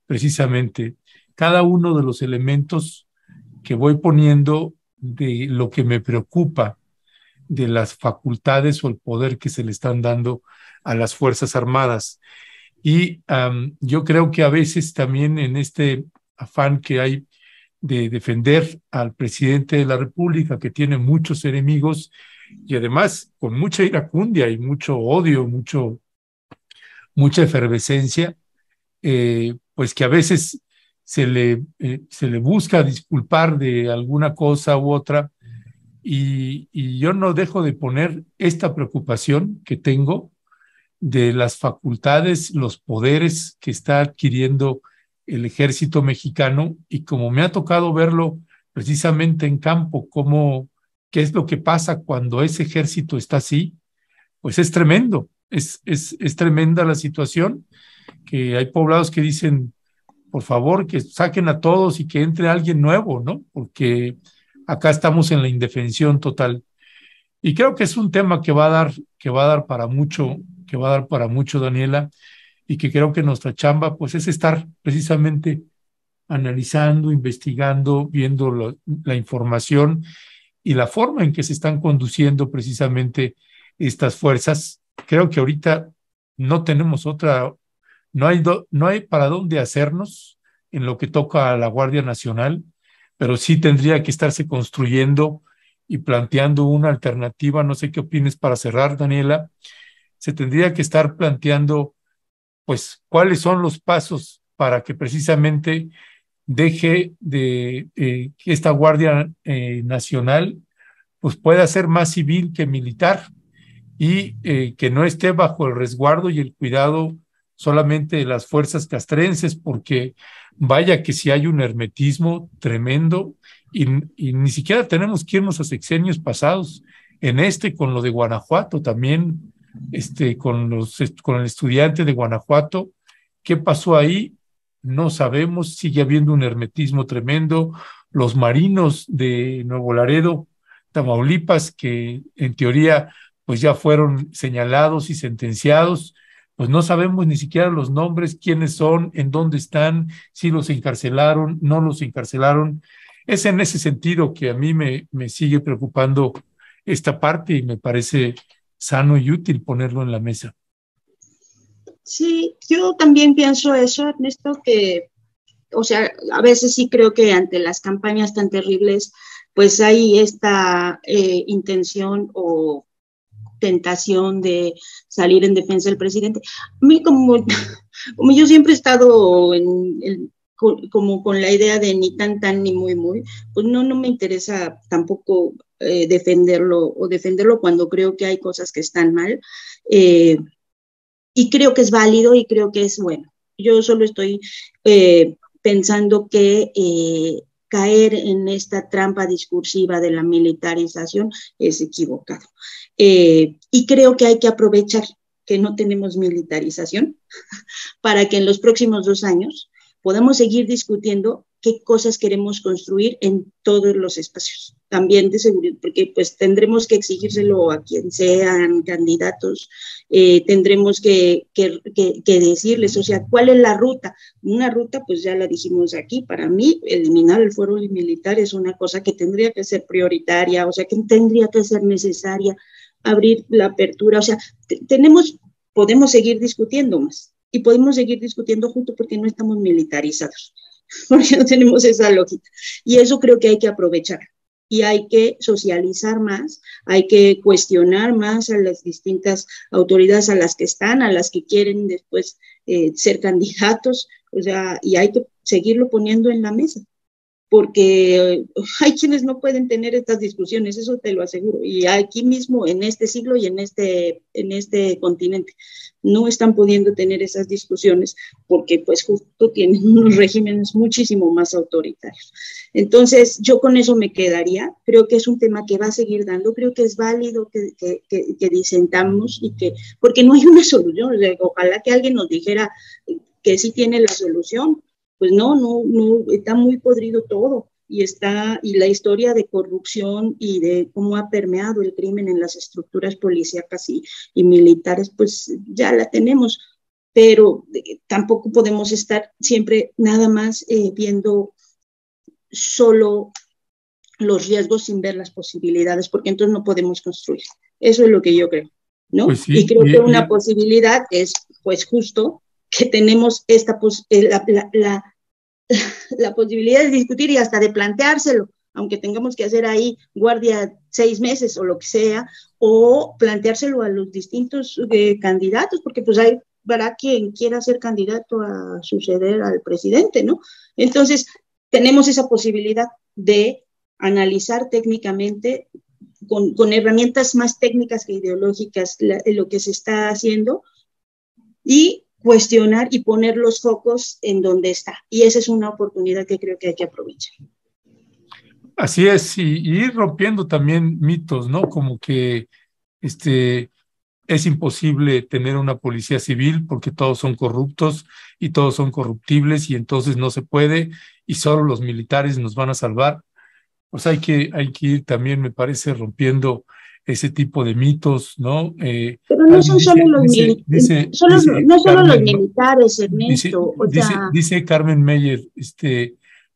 precisamente. Cada uno de los elementos que voy poniendo de lo que me preocupa, de las facultades o el poder que se le están dando a las Fuerzas Armadas. Y yo creo que a veces también en este afán que hay de defender al presidente de la República, que tiene muchos enemigos y además con mucha iracundia y mucho odio, mucha efervescencia, pues que a veces se le busca disculpar de alguna cosa u otra, y yo no dejo de poner esta preocupación que tengo de las facultades, los poderes que está adquiriendo el ejército mexicano, y como me ha tocado verlo precisamente en campo, qué es lo que pasa cuando ese ejército está así, pues es tremendo, es tremenda la situación, que hay poblados que dicen, por favor, que saquen a todos y que entre alguien nuevo, ¿no? Porque acá estamos en la indefensión total. Y creo que es un tema que va a dar para mucho, Daniela, y que creo que nuestra chamba pues es estar precisamente analizando, investigando, viendo la información y la forma en que se están conduciendo precisamente estas fuerzas. Creo que ahorita no tenemos no hay para dónde hacernos en lo que toca a la Guardia Nacional, pero sí tendría que estarse construyendo y planteando una alternativa. No sé qué opines para cerrar, Daniela. Se tendría que estar planteando, pues, cuáles son los pasos para que precisamente deje de que esta Guardia Nacional pues pueda ser más civil que militar, y que no esté bajo el resguardo y el cuidado solamente de las fuerzas castrenses, porque vaya que si hay un hermetismo tremendo, y ni siquiera tenemos que irnos a sexenios pasados. Con lo de Guanajuato también, con el estudiante de Guanajuato, ¿qué pasó ahí? No sabemos, sigue habiendo un hermetismo tremendo. Los marinos de Nuevo Laredo, Tamaulipas, que en teoría pues ya fueron señalados y sentenciados, pues no sabemos ni siquiera los nombres, quiénes son, en dónde están, si los encarcelaron, no los encarcelaron. Es en ese sentido que a mí me sigue preocupando esta parte, y me parece sano y útil ponerlo en la mesa. Sí, yo también pienso eso, Ernesto, que, o sea, a veces sí creo que ante las campañas tan terribles, pues hay esta intención o tentación de salir en defensa del presidente. A mí, como yo siempre he estado como con la idea de ni tan ni muy pues no me interesa tampoco defenderlo cuando creo que hay cosas que están mal, y creo que es válido y creo que es bueno. Yo solo estoy pensando que caer en esta trampa discursiva de la militarización es equivocado. Y creo que hay que aprovechar que no tenemos militarización para que en los próximos 2 años podamos seguir discutiendo qué cosas queremos construir en todos los espacios, también de seguridad, porque pues tendremos que exigírselo a quien sean candidatos, tendremos que decirles, o sea, ¿cuál es la ruta? Una ruta, pues ya la dijimos aquí, para mí eliminar el fuero militar es una cosa que tendría que ser prioritaria, o sea, que tendría que ser necesaria, abrir la apertura, o sea, podemos seguir discutiendo más, y podemos seguir discutiendo justo porque no estamos militarizados, porque no tenemos esa lógica. Y eso creo que hay que aprovechar. Y hay que socializar más, hay que cuestionar más a las distintas autoridades, a las que están, a las que quieren después ser candidatos, o sea, y hay que seguirlo poniendo en la mesa, porque hay quienes no pueden tener estas discusiones, eso te lo aseguro, y aquí mismo en este siglo y en este continente no están pudiendo tener esas discusiones porque pues justo tienen unos regímenes muchísimo más autoritarios. Entonces yo con eso me quedaría, creo que es un tema que va a seguir dando, creo que es válido que disentamos y porque no hay una solución, o sea, ojalá que alguien nos dijera que sí tiene la solución. Pues no, está muy podrido todo, y la historia de corrupción y de cómo ha permeado el crimen en las estructuras policíacas y militares, pues ya la tenemos, pero tampoco podemos estar siempre nada más viendo solo los riesgos sin ver las posibilidades, porque entonces no podemos construir. Eso es lo que yo creo, ¿no? Pues sí, y creo que una posibilidad es, pues justo, que tenemos la posibilidad de discutir y hasta de planteárselo, aunque tengamos que hacer ahí guardia 6 meses o lo que sea, o planteárselo a los distintos candidatos, porque pues habrá quien quiera ser candidato a suceder al presidente, ¿no? Entonces, tenemos esa posibilidad de analizar técnicamente, con herramientas más técnicas que ideológicas, lo que se está haciendo, y cuestionar y poner los focos en donde está. Y esa es una oportunidad que creo que hay que aprovechar. Así es, y ir rompiendo también mitos, ¿no? Como que es imposible tener una policía civil porque todos son corruptos y todos son corruptibles y entonces no se puede y solo los militares nos van a salvar. Pues hay que ir también, me parece, rompiendo ese tipo de mitos, ¿no? Pero no son solo los militares, no solo los militares, Ernesto. Dice Carmen Meyer,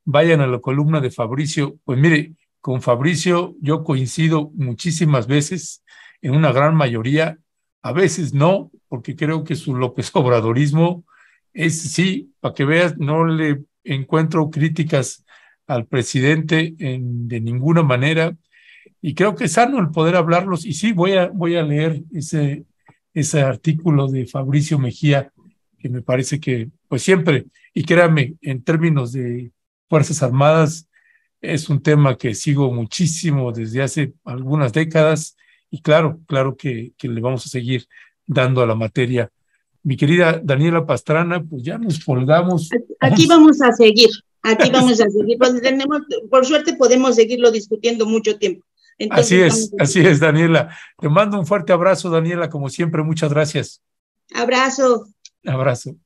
vayan a la columna de Fabricio. Pues mire, con Fabricio yo coincido muchísimas veces, en una gran mayoría, a veces no, porque creo que su López Obradorismo es, sí, para que veas, no le encuentro críticas al presidente de ninguna manera, y creo que es sano el poder hablarlos, y sí, voy a leer ese artículo de Fabricio Mejía, que me parece que, pues siempre, y créame, en términos de Fuerzas Armadas, es un tema que sigo muchísimo desde hace algunas décadas, y claro que le vamos a seguir dando a la materia. Mi querida Daniela Pastrana, pues ya nos colgamos. Aquí vamos a seguir. Pues por suerte podemos seguirlo discutiendo mucho tiempo. Entonces, así es, Daniela. Te mando un fuerte abrazo, Daniela, como siempre, muchas gracias. Abrazo. Abrazo.